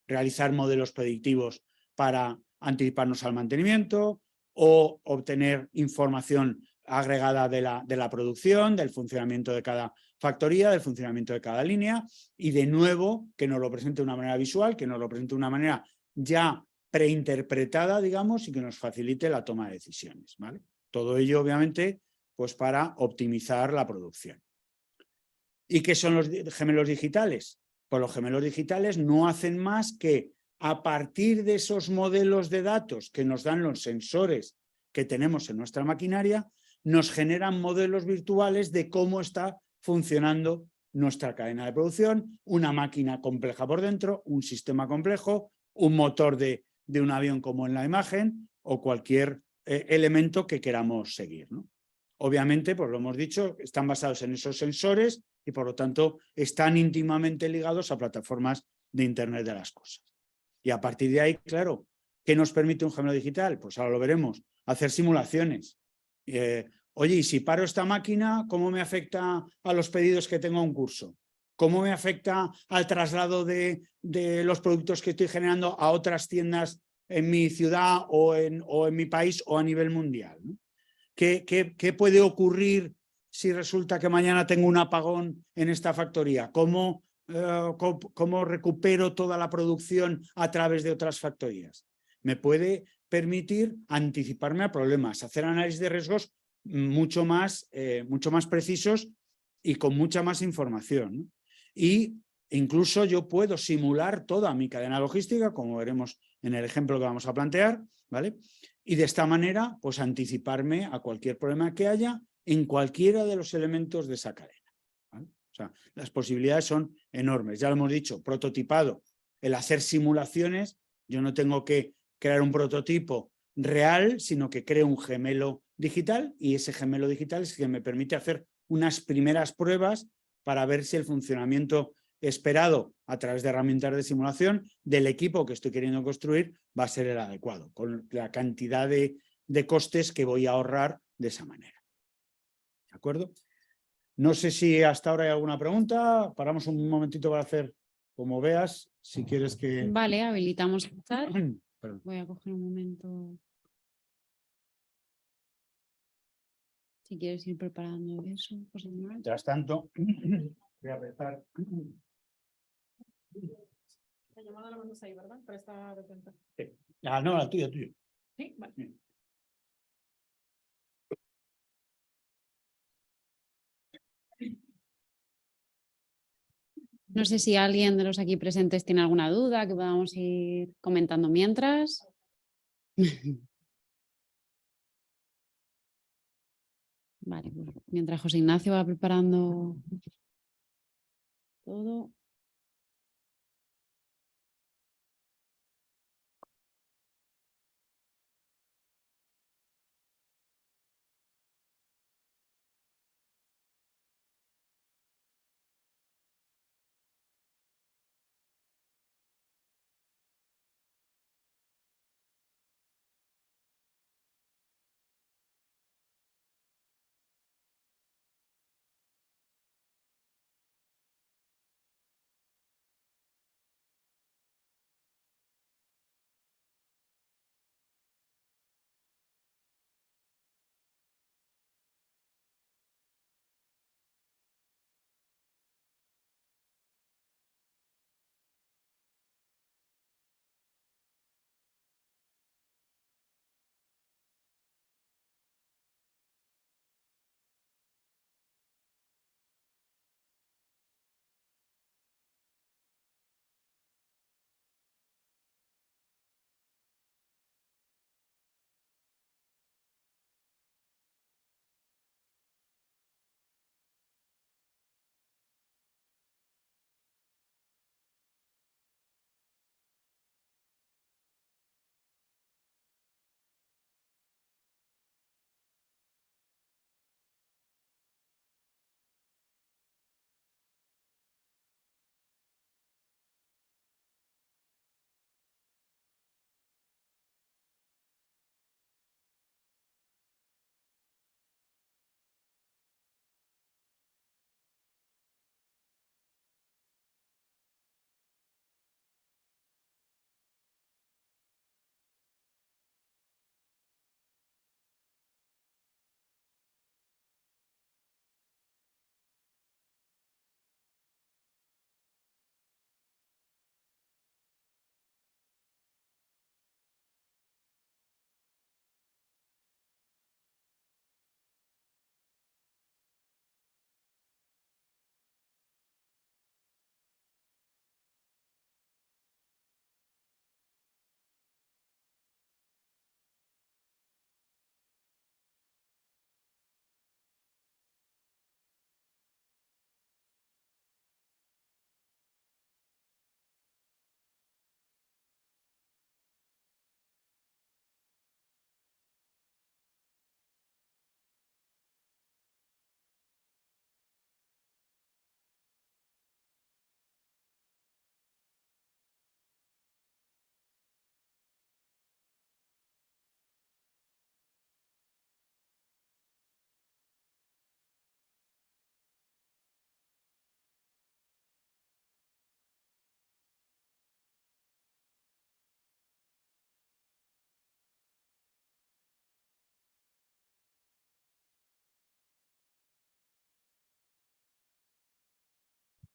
Realizar modelos predictivos para anticiparnos al mantenimiento o obtener información agregada de la producción, del funcionamiento de cada factoría, del funcionamiento de cada línea y de nuevo que nos lo presente de una manera visual, que nos lo presente de una manera ya preinterpretada, digamos, y que nos facilite la toma de decisiones, ¿vale? Todo ello, obviamente, pues para optimizar la producción. ¿Y qué son los gemelos digitales? Pues los gemelos digitales no hacen más que, a partir de esos modelos de datos que nos dan los sensores que tenemos en nuestra maquinaria, nos generan modelos virtuales de cómo está funcionando nuestra cadena de producción, una máquina compleja por dentro, un sistema complejo, un motor de un avión como en la imagen o cualquier elemento que queramos seguir, ¿no? Obviamente, pues lo hemos dicho, están basados en esos sensores y por lo tanto están íntimamente ligados a plataformas de Internet de las cosas. Y a partir de ahí, claro, ¿qué nos permite un gemelo digital? Pues ahora lo veremos, hacer simulaciones. Oye, y si paro esta máquina, ¿cómo me afecta a los pedidos que tengo a un curso? ¿Cómo me afecta al traslado de los productos que estoy generando a otras tiendas en mi ciudad o en mi país o a nivel mundial, ¿no? ¿Qué puede ocurrir si resulta que mañana tengo un apagón en esta factoría? ¿Cómo recupero toda la producción a través de otras factorías? Me puede permitir anticiparme a problemas, hacer análisis de riesgos mucho más precisos y con mucha más información, ¿no? Y incluso yo puedo simular toda mi cadena logística, como veremos en el ejemplo que vamos a plantear, ¿vale? Y de esta manera, pues anticiparme a cualquier problema que haya en cualquiera de los elementos de esa cadena, ¿vale? O sea, las posibilidades son enormes. Ya lo hemos dicho, prototipado, el hacer simulaciones, yo no tengo que crear un prototipo real, sino que creo un gemelo digital y ese gemelo digital es el que me permite hacer unas primeras pruebas para ver si el funcionamiento esperado a través de herramientas de simulación del equipo que estoy queriendo construir va a ser el adecuado, con la cantidad de costes que voy a ahorrar de esa manera. ¿De acuerdo? No sé si hasta ahora hay alguna pregunta. Paramos un momentito para hacer como veas, si quieres que... Vale, habilitamos el chat. Voy a coger un momento. Si quieres ir preparando eso. Pues mientras tanto, voy a empezar La llamada la mandas ahí, ¿verdad? Para estar atenta. Sí. Ah, no, la tuya. Sí, vale. Sí. No sé si alguien de los aquí presentes tiene alguna duda que podamos ir comentando mientras. Vale, pues mientras José Ignacio va preparando todo.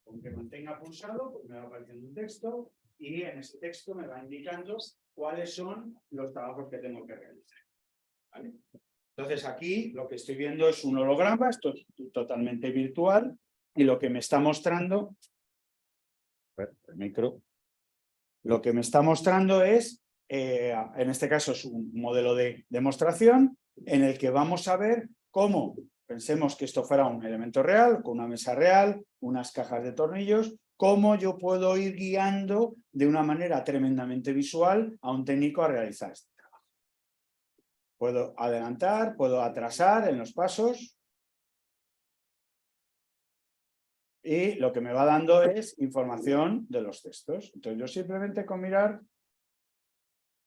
Aunque mantenga pulsado, pues me va apareciendo un texto y en ese texto me va indicando cuáles son los trabajos que tengo que realizar. ¿Vale? Entonces aquí lo que estoy viendo es un holograma, esto es totalmente virtual y lo que me está mostrando, el micro, lo que me está mostrando es, en este caso es un modelo de demostración en el que vamos a ver cómo, pensemos que esto fuera un elemento real, con una mesa real, unas cajas de tornillos, cómo yo puedo ir guiando de una manera tremendamente visual a un técnico a realizar este trabajo. Puedo adelantar, puedo atrasar en los pasos. Y lo que me va dando es información de los textos. Entonces yo simplemente con mirar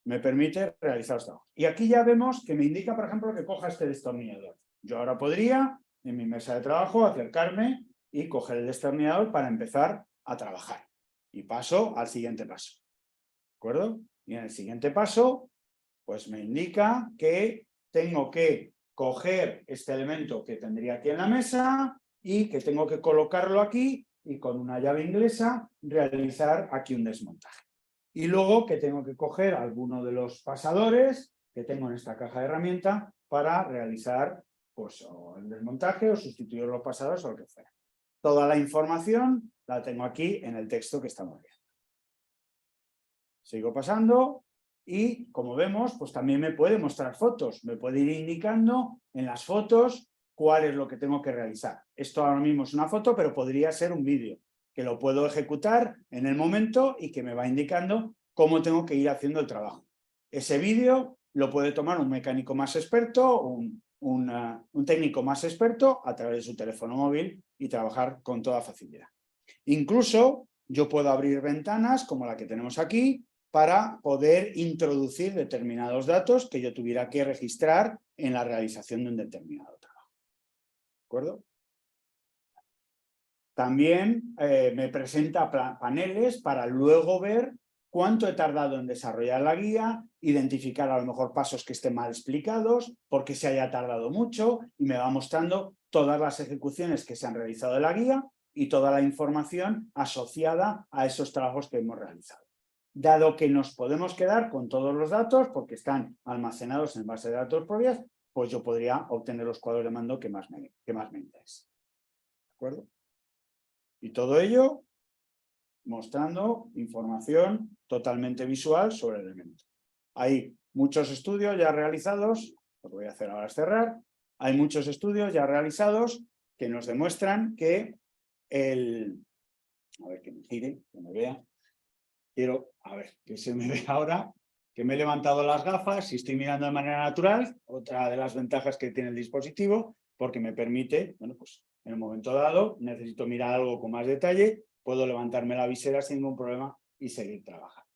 me permite realizar los trabajos. Y aquí ya vemos que me indica, por ejemplo, que coja este destornillador. Yo ahora podría, en mi mesa de trabajo, acercarme y coger el destornillador para empezar a trabajar. Y paso al siguiente paso. ¿De acuerdo? Y en el siguiente paso, pues me indica que tengo que coger este elemento que tendría aquí en la mesa y que tengo que colocarlo aquí y con una llave inglesa realizar aquí un desmontaje. Y luego que tengo que coger alguno de los pasadores que tengo en esta caja de herramienta para realizar pues, o el desmontaje o sustituir los pasadores o lo que fuera. Toda la información la tengo aquí en el texto que estamos viendo. Sigo pasando y, como vemos, pues también me puede mostrar fotos. Me puede ir indicando en las fotos cuál es lo que tengo que realizar. Esto ahora mismo es una foto, pero podría ser un vídeo, que lo puedo ejecutar en el momento y que me va indicando cómo tengo que ir haciendo el trabajo. Ese vídeo lo puede tomar un mecánico más experto, un técnico más experto a través de su teléfono móvil y trabajar con toda facilidad. Incluso yo puedo abrir ventanas como la que tenemos aquí para poder introducir determinados datos que yo tuviera que registrar en la realización de un determinado trabajo. ¿De acuerdo? También me presenta paneles para luego ver cuánto he tardado en desarrollar la guía, identificar a lo mejor pasos que estén mal explicados, por qué se haya tardado mucho, y me va mostrando todas las ejecuciones que se han realizado en la guía y toda la información asociada a esos trabajos que hemos realizado. Dado que nos podemos quedar con todos los datos, porque están almacenados en base de datos propias, pues yo podría obtener los cuadros de mando que más me interesen. ¿De acuerdo? Y todo ello mostrando información totalmente visual sobre el elemento. Hay muchos estudios ya realizados, lo que voy a hacer ahora es cerrar, hay muchos estudios ya realizados que nos demuestran que a ver que me gire, que me vea, quiero, a ver, que se me vea ahora, que me he levantado las gafas y estoy mirando de manera natural, otra de las ventajas que tiene el dispositivo, porque me permite, bueno, pues en un momento dado necesito mirar algo con más detalle, puedo levantarme la visera sin ningún problema y seguir trabajando.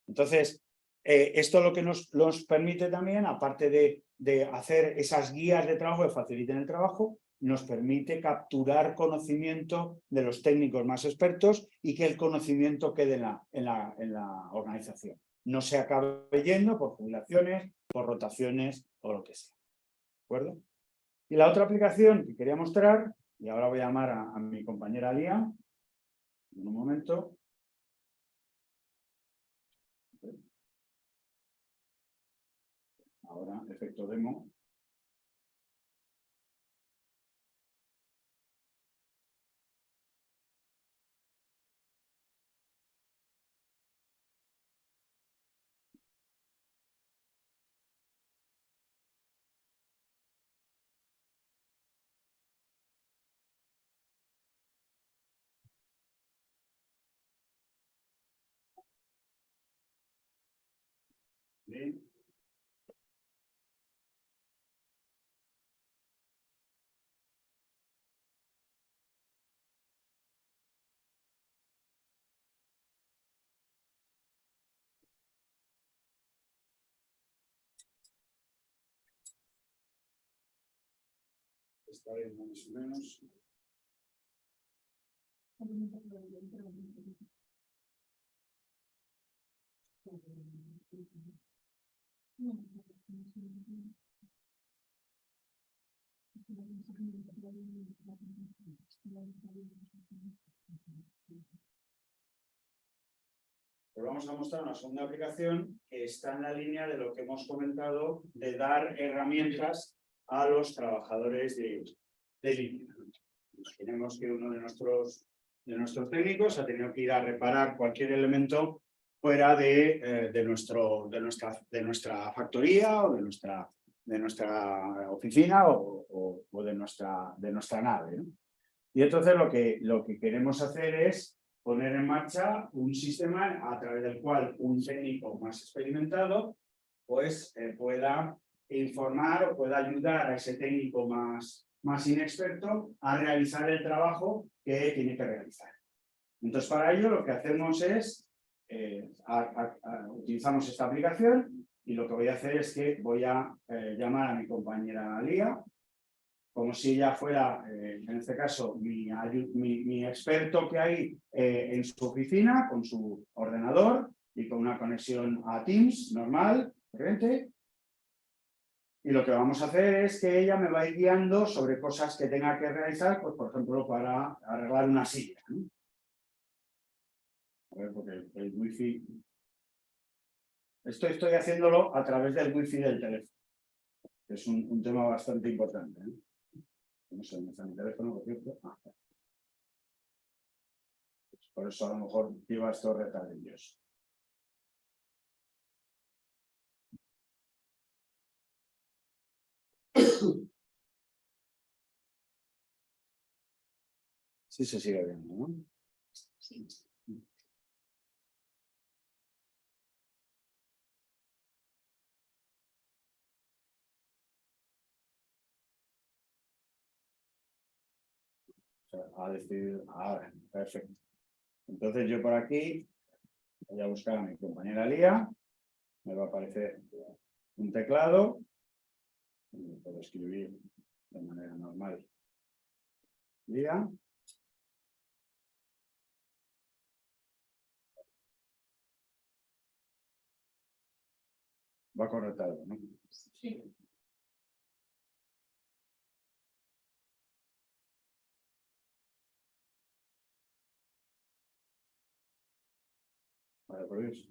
Entonces, esto lo que nos permite también, aparte de hacer esas guías de trabajo que faciliten el trabajo, nos permite capturar conocimiento de los técnicos más expertos y que el conocimiento quede en la organización. No se acabe yendo por jubilaciones, por rotaciones o lo que sea. ¿De acuerdo? Y la otra aplicación que quería mostrar, y ahora voy a llamar a mi compañera Lía, en un momento. Ahora, efecto demo. Bien. Está bien, más o menos. Pues vamos a mostrar una segunda aplicación que está en la línea de lo que hemos comentado de dar herramientas a los trabajadores de línea. Imaginemos que uno de nuestros técnicos ha tenido que ir a reparar cualquier elemento fuera de nuestra factoría o de nuestra oficina o de nuestra nave, ¿no? Y entonces lo que queremos hacer es poner en marcha un sistema a través del cual un técnico más experimentado pues, pueda informar o pueda ayudar a ese técnico más inexperto a realizar el trabajo que tiene que realizar. Entonces, para ello lo que hacemos es, utilizamos esta aplicación y lo que voy a hacer es que voy a llamar a mi compañera Lía, como si ella fuera, en este caso, mi experto que hay en su oficina, con su ordenador y con una conexión a Teams normal, corriente. Y lo que vamos a hacer es que ella me va a ir guiando sobre cosas que tenga que realizar, pues por ejemplo, para arreglar una silla, ¿no? A ver, porque el wifi... Esto estoy haciéndolo a través del wifi del teléfono, que es un tema bastante importante, ¿eh? No sé dónde está mi teléfono, por cierto. Pues por eso a lo mejor lleva estos retardillos. Sí se sigue viendo, ¿no? Sí. O sea, ha decidido... Ahora, perfecto. Entonces yo por aquí voy a buscar a mi compañera Lía. Me va a aparecer un teclado. Puedo escribir de manera normal. Lía. Va correctado, ¿no? Sí. Vale, por eso.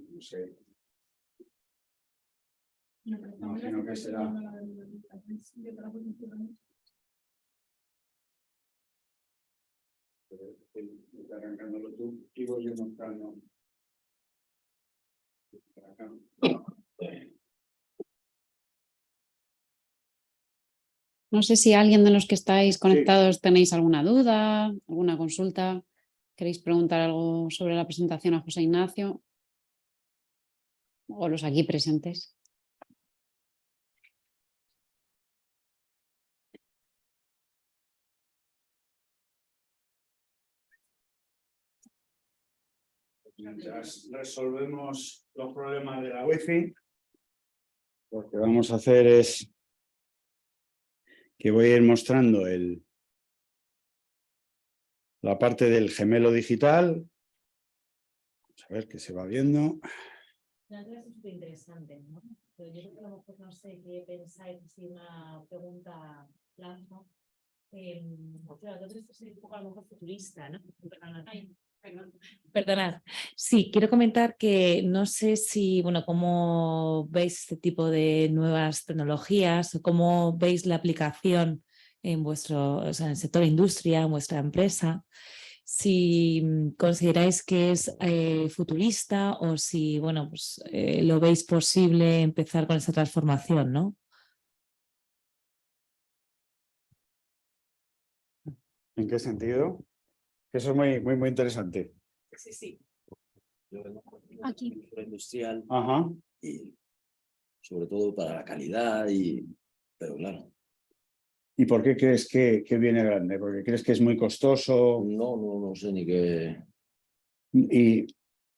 No sé. Imagino que será. Está arrancándolo tú y voy yo mostrando. No sé si alguien de los que estáis conectados tenéis alguna duda, alguna consulta. ¿Queréis preguntar algo sobre la presentación a José Ignacio? O los aquí presentes. Mientras resolvemos los problemas de la Wi-Fi, lo que vamos a hacer es que voy a ir mostrando la parte del gemelo digital. Vamos a ver qué se va viendo. Es súper interesante, ¿no? Pero yo creo que a lo mejor no sé qué pensáis, si una pregunta lanzo. Claro, entonces esto es un poco a lo mejor futurista, ¿no? Perdonad. Sí, quiero comentar que no sé si, bueno, cómo veis este tipo de nuevas tecnologías o cómo veis la aplicación en vuestro, o sea, en el sector industria, en vuestra empresa. Si consideráis que es futurista o si, bueno, pues lo veis posible empezar con esa transformación, ¿no? ¿En qué sentido? Eso es muy interesante. Sí, sí. Yo vengo con Aquí. cultura industrial Ajá. y sobre todo para la calidad pero claro. ¿Y por qué crees que viene grande? ¿Porque crees que es muy costoso? No sé ni qué. ¿Y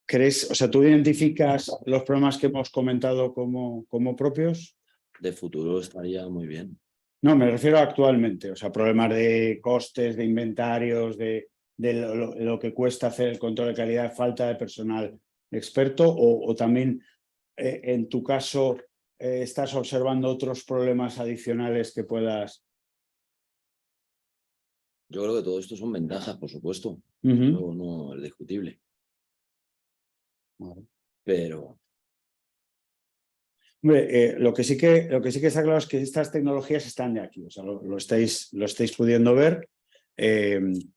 crees, o sea, tú identificas los problemas que hemos comentado como propios? De futuro estaría muy bien. No, me refiero a actualmente, o sea, problemas de costes, de inventarios, de lo que cuesta hacer el control de calidad, falta de personal experto o también en tu caso estás observando otros problemas adicionales que puedas... Yo creo que todo esto son ventajas, por supuesto. Uh-huh. No es discutible. Vale. Pero Hombre, lo que sí que está claro es que estas tecnologías están de aquí, o sea, lo estáis pudiendo ver.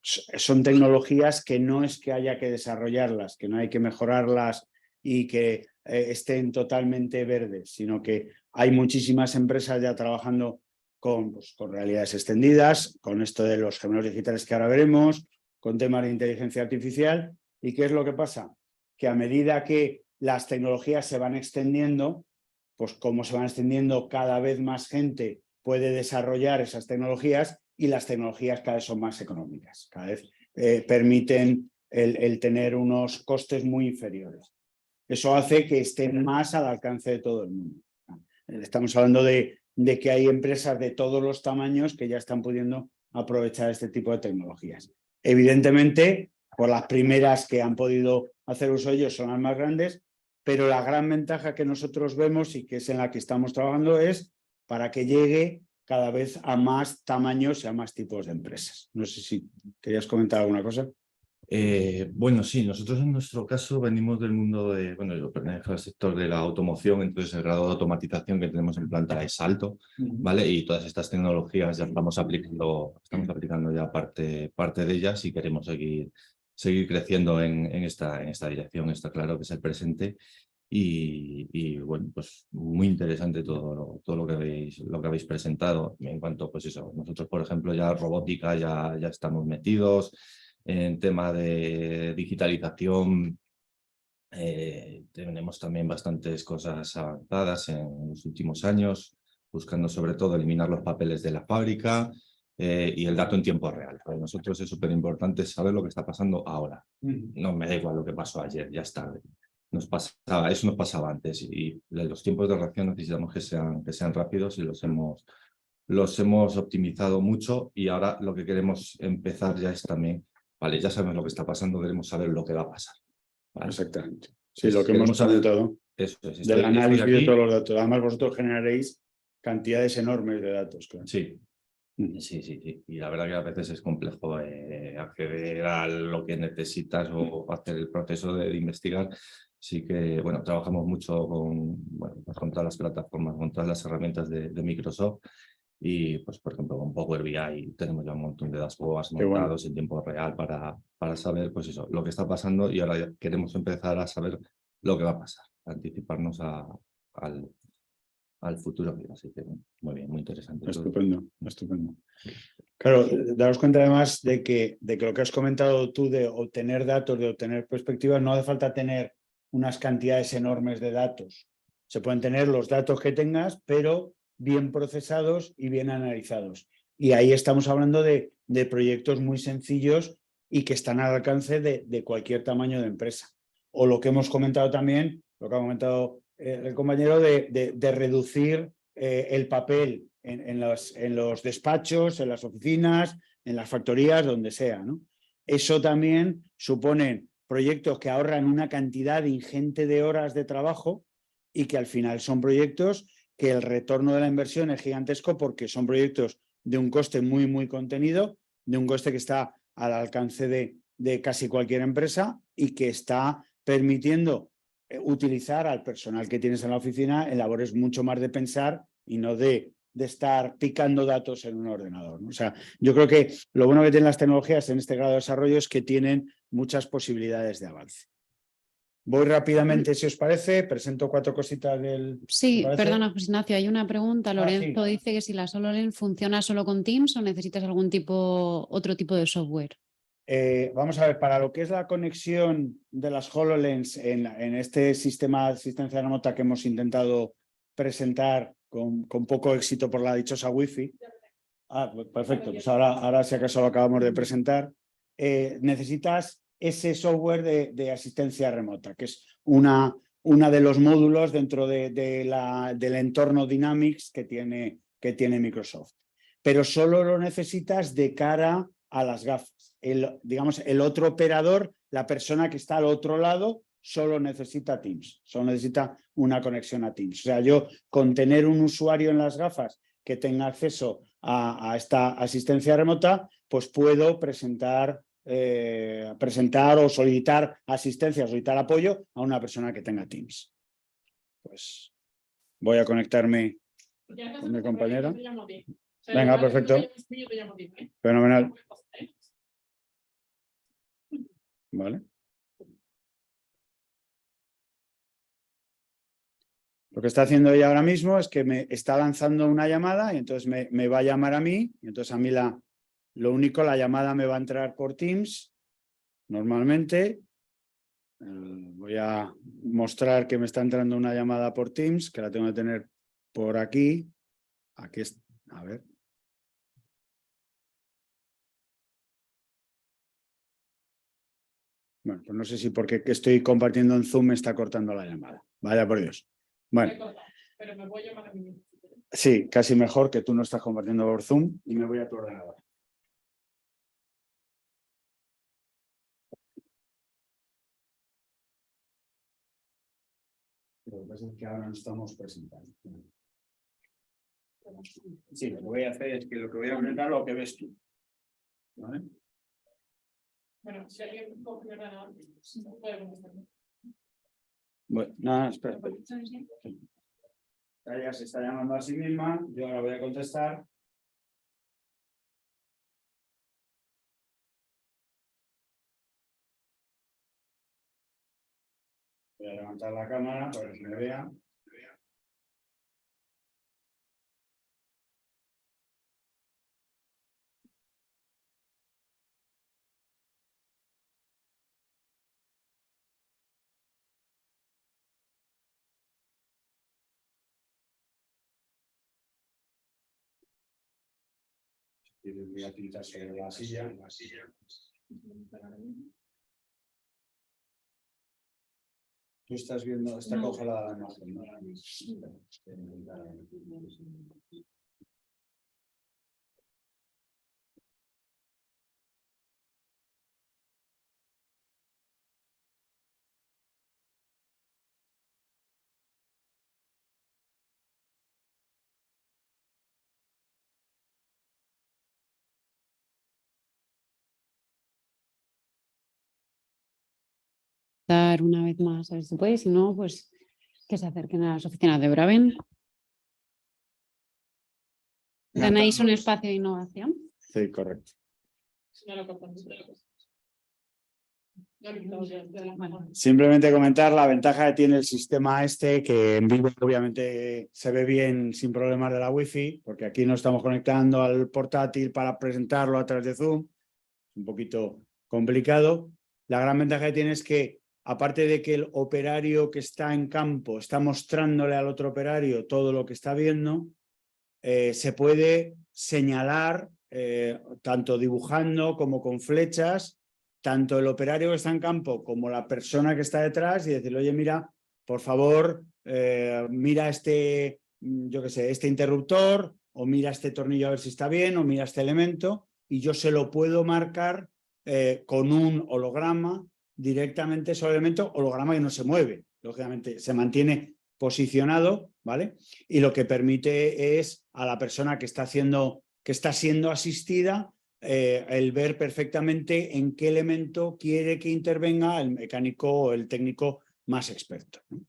Son tecnologías que no es que haya que desarrollarlas, que no hay que mejorarlas y que estén totalmente verdes, sino que hay muchísimas empresas ya trabajando con realidades extendidas, con esto de los gemelos digitales que ahora veremos, con temas de inteligencia artificial. ¿Y qué es lo que pasa? Que a medida que las tecnologías se van extendiendo, pues como se van extendiendo, cada vez más gente puede desarrollar esas tecnologías y las tecnologías cada vez son más económicas, cada vez permiten el tener unos costes muy inferiores. Eso hace que estén más al alcance de todo el mundo. Estamos hablando de de que hay empresas de todos los tamaños que ya están pudiendo aprovechar este tipo de tecnologías. Evidentemente, por las primeras que han podido hacer uso de ellos son las más grandes, pero la gran ventaja que nosotros vemos y que es en la que estamos trabajando es para que llegue cada vez a más tamaños y a más tipos de empresas. No sé si querías comentar alguna cosa. Bueno, sí, nosotros en nuestro caso venimos del mundo de, bueno, yo pertenezco al sector de la automoción, entonces el grado de automatización que tenemos en planta es alto, ¿vale? Y todas estas tecnologías ya estamos aplicando ya parte de ellas y queremos seguir creciendo en esta dirección, está claro que es el presente. Y bueno, pues muy interesante todo lo que habéis presentado en cuanto, pues eso, nosotros por ejemplo ya robótica ya estamos metidos, en tema de digitalización tenemos también bastantes cosas avanzadas en los últimos años, buscando sobre todo eliminar los papeles de la fábrica y el dato en tiempo real. Para nosotros es súper importante saber lo que está pasando ahora. No me da igual lo que pasó ayer, ya es tarde. Eso nos pasaba antes y los tiempos de reacción necesitamos que sean rápidos y los hemos optimizado mucho y ahora lo que queremos empezar ya es también, vale, ya sabemos lo que está pasando, queremos saber lo que va a pasar. ¿Vale? Exactamente. Sí, lo que hemos saber comentado del análisis de todos los datos. Además, vosotros generaréis cantidades enormes de datos. Claro. Sí. Sí. Y la verdad que a veces es complejo acceder a lo que necesitas o hacer el proceso de investigar. Sí que, bueno, trabajamos mucho con todas las plataformas, con todas las herramientas de Microsoft. Y, pues, por ejemplo, con Power BI tenemos ya un montón de dashboards montados en tiempo real para saber, pues eso, lo que está pasando y ahora ya queremos empezar a saber lo que va a pasar, anticiparnos al futuro. Así que, muy bien, muy interesante. Estupendo, estupendo. Claro, daros cuenta además de que lo que has comentado tú de obtener datos, de obtener perspectivas, no hace falta tener unas cantidades enormes de datos. Se pueden tener los datos que tengas, pero bien procesados y bien analizados. Y ahí estamos hablando de proyectos muy sencillos y que están al alcance de cualquier tamaño de empresa. O lo que hemos comentado también, lo que ha comentado el compañero, de reducir el papel en los despachos, en las oficinas, en las factorías, donde sea, ¿no? Eso también supone proyectos que ahorran una cantidad ingente de horas de trabajo y que al final son proyectos que el retorno de la inversión es gigantesco porque son proyectos de un coste muy, muy contenido, de un coste que está al alcance de casi cualquier empresa y que está permitiendo utilizar al personal que tienes en la oficina en labores mucho más de pensar y no de estar picando datos en un ordenador, ¿no? O sea, yo creo que lo bueno que tienen las tecnologías en este grado de desarrollo es que tienen muchas posibilidades de avance. Voy rápidamente, si os parece, presento 4 cositas del... Sí, perdona, José Ignacio, hay una pregunta. Lorenzo sí. dice que si la HoloLens funciona solo con Teams o necesitas otro tipo de software. Vamos a ver, para lo que es la conexión de las HoloLens en este sistema de asistencia remota que hemos intentado presentar con poco éxito por la dichosa Wi-Fi. Pues perfecto, pues ahora si acaso lo acabamos de presentar. Necesitas ese software de asistencia remota, que es una de los módulos dentro del entorno Dynamics que tiene Microsoft. Pero solo lo necesitas de cara a las gafas. Digamos, el otro operador, la persona que está al otro lado, solo necesita Teams, solo necesita una conexión a Teams. O sea, yo con tener un usuario en las gafas que tenga acceso a esta asistencia remota, pues puedo presentar o solicitar asistencia, solicitar apoyo a una persona que tenga Teams. Pues voy a conectarme con mi compañera. Venga, perfecto. Fenomenal. Vale. Lo que está haciendo ella ahora mismo es que me está lanzando una llamada y entonces me va a llamar a mí. Y entonces a mí la llamada me va a entrar por Teams. Normalmente voy a mostrar que me está entrando una llamada por Teams, que la tengo que tener por aquí. Aquí está. A ver. Bueno, pues no sé si porque estoy compartiendo en Zoom me está cortando la llamada. Vaya por Dios. Bueno. Pero me voy a llamar a mí. Sí, casi mejor que tú no estás compartiendo por Zoom y me voy a tu ordenador. Lo que pasa es que ahora no estamos presentando. Sí, lo que voy a hacer es que lo que voy a presentar es lo que ves tú. ¿Vale? Bueno, si alguien coge el ordenador, no puede contestar. Bueno, nada, espera. Ella se está llamando a sí misma, yo ahora voy a contestar. Voy a levantar la cámara para que me vea. Y voy a pintar sobre la silla. Tú estás viendo, está congelada la imagen, ¿no? Dar una vez más, a ver si puede, si no, pues que se acerquen a las oficinas de Braven. ¿Tenéis un espacio de innovación? Sí, correcto. Ya lo contamos. Ya lo quitamos de las manos. Simplemente comentar la ventaja que tiene el sistema este, que en vivo obviamente se ve bien sin problemas de la wifi, porque aquí no estamos conectando al portátil para presentarlo a través de Zoom. Es un poquito complicado. La gran ventaja que tiene es que, aparte de que el operario que está en campo está mostrándole al otro operario todo lo que está viendo, se puede señalar, tanto dibujando como con flechas, tanto el operario que está en campo como la persona que está detrás, y decirle, oye, mira, por favor, mira yo qué sé, este interruptor, o mira este tornillo a ver si está bien, o mira este elemento, y yo se lo puedo marcar con un holograma directamente sobre el elemento, holograma que no se mueve, lógicamente se mantiene posicionado, ¿vale? Y lo que permite es a la persona que está siendo asistida, el ver perfectamente en qué elemento quiere que intervenga el mecánico o el técnico más experto, ¿no?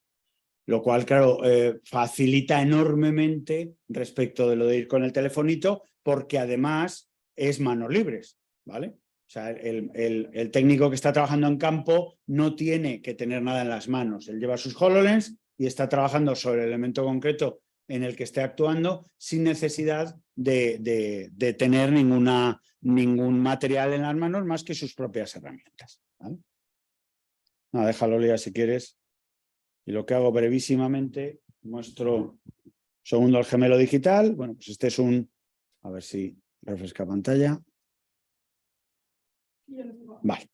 Lo cual, claro, facilita enormemente respecto de lo de ir con el telefonito, porque además es manos libres, ¿vale? O sea, el técnico que está trabajando en campo no tiene que tener nada en las manos. Él lleva sus HoloLens y está trabajando sobre el elemento concreto en el que esté actuando sin necesidad de tener ningún material en las manos más que sus propias herramientas, ¿vale? No, déjalo, Lía, si quieres. Y lo que hago brevísimamente, muestro segundo el gemelo digital. Bueno, pues este es a ver si refresca pantalla. Vale.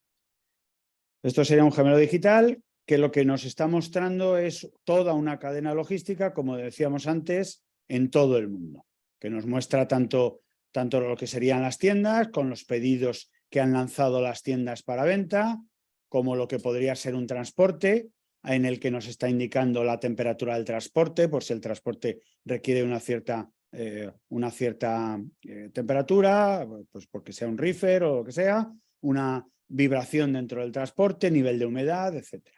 Esto sería un gemelo digital que lo que nos está mostrando es toda una cadena logística, como decíamos antes, en todo el mundo, que nos muestra tanto lo que serían las tiendas, con los pedidos que han lanzado las tiendas para venta, como lo que podría ser un transporte, en el que nos está indicando la temperatura del transporte, por si el transporte requiere una cierta temperatura, pues porque sea un reefer o lo que sea, una vibración dentro del transporte, nivel de humedad, etc.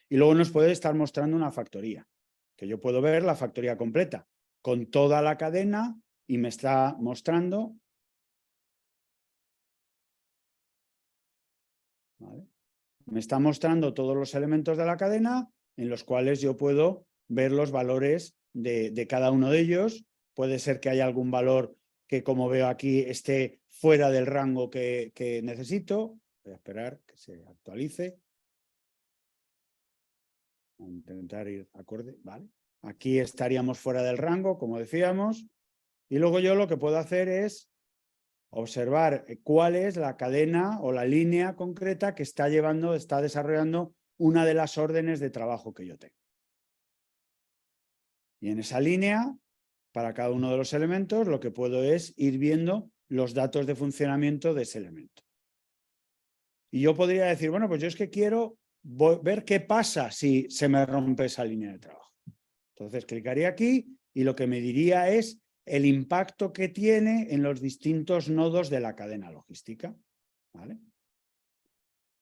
Y luego nos puede estar mostrando una factoría, que yo puedo ver la factoría completa, con toda la cadena, y me está mostrando, ¿vale? Me está mostrando todos los elementos de la cadena en los cuales yo puedo ver los valores de cada uno de ellos. Puede ser que haya algún valor que, como veo aquí, esté fuera del rango que necesito. Voy a esperar que se actualice. Voy a intentar ir acorde, ¿vale? Aquí estaríamos fuera del rango, como decíamos. Y luego yo lo que puedo hacer es observar cuál es la cadena o la línea concreta que está desarrollando una de las órdenes de trabajo que yo tengo. Y en esa línea para cada uno de los elementos, lo que puedo es ir viendo los datos de funcionamiento de ese elemento. Y yo podría decir, bueno, pues yo es que quiero ver qué pasa si se me rompe esa línea de trabajo. Entonces clicaría aquí y lo que me diría es el impacto que tiene en los distintos nodos de la cadena logística, ¿vale?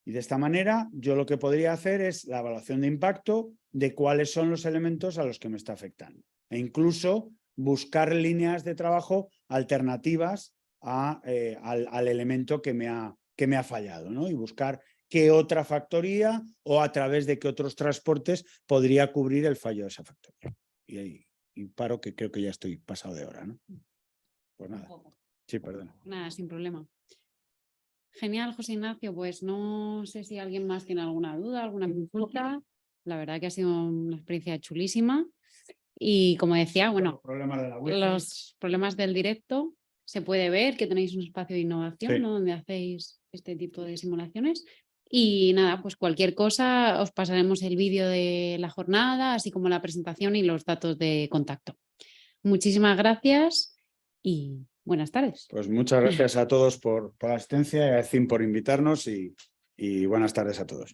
Y de esta manera yo lo que podría hacer es la evaluación de impacto de cuáles son los elementos a los que me está afectando. E incluso buscar líneas de trabajo alternativas al elemento que me ha fallado, ¿no? Y buscar qué otra factoría o a través de qué otros transportes podría cubrir el fallo de esa factoría. Y paro, que creo que ya estoy pasado de hora, ¿no? Pues nada. Sí, perdona. Nada, sin problema. Genial, José Ignacio. Pues no sé si alguien más tiene alguna duda, alguna consulta. La verdad que ha sido una experiencia chulísima. Y como decía, bueno, los problemas del directo se puede ver que tenéis un espacio de innovación, sí, ¿no? Donde hacéis este tipo de simulaciones. Y nada, pues cualquier cosa os pasaremos el vídeo de la jornada, así como la presentación y los datos de contacto. Muchísimas gracias y buenas tardes. Pues muchas gracias a todos por la asistencia y a CIM por invitarnos y buenas tardes a todos.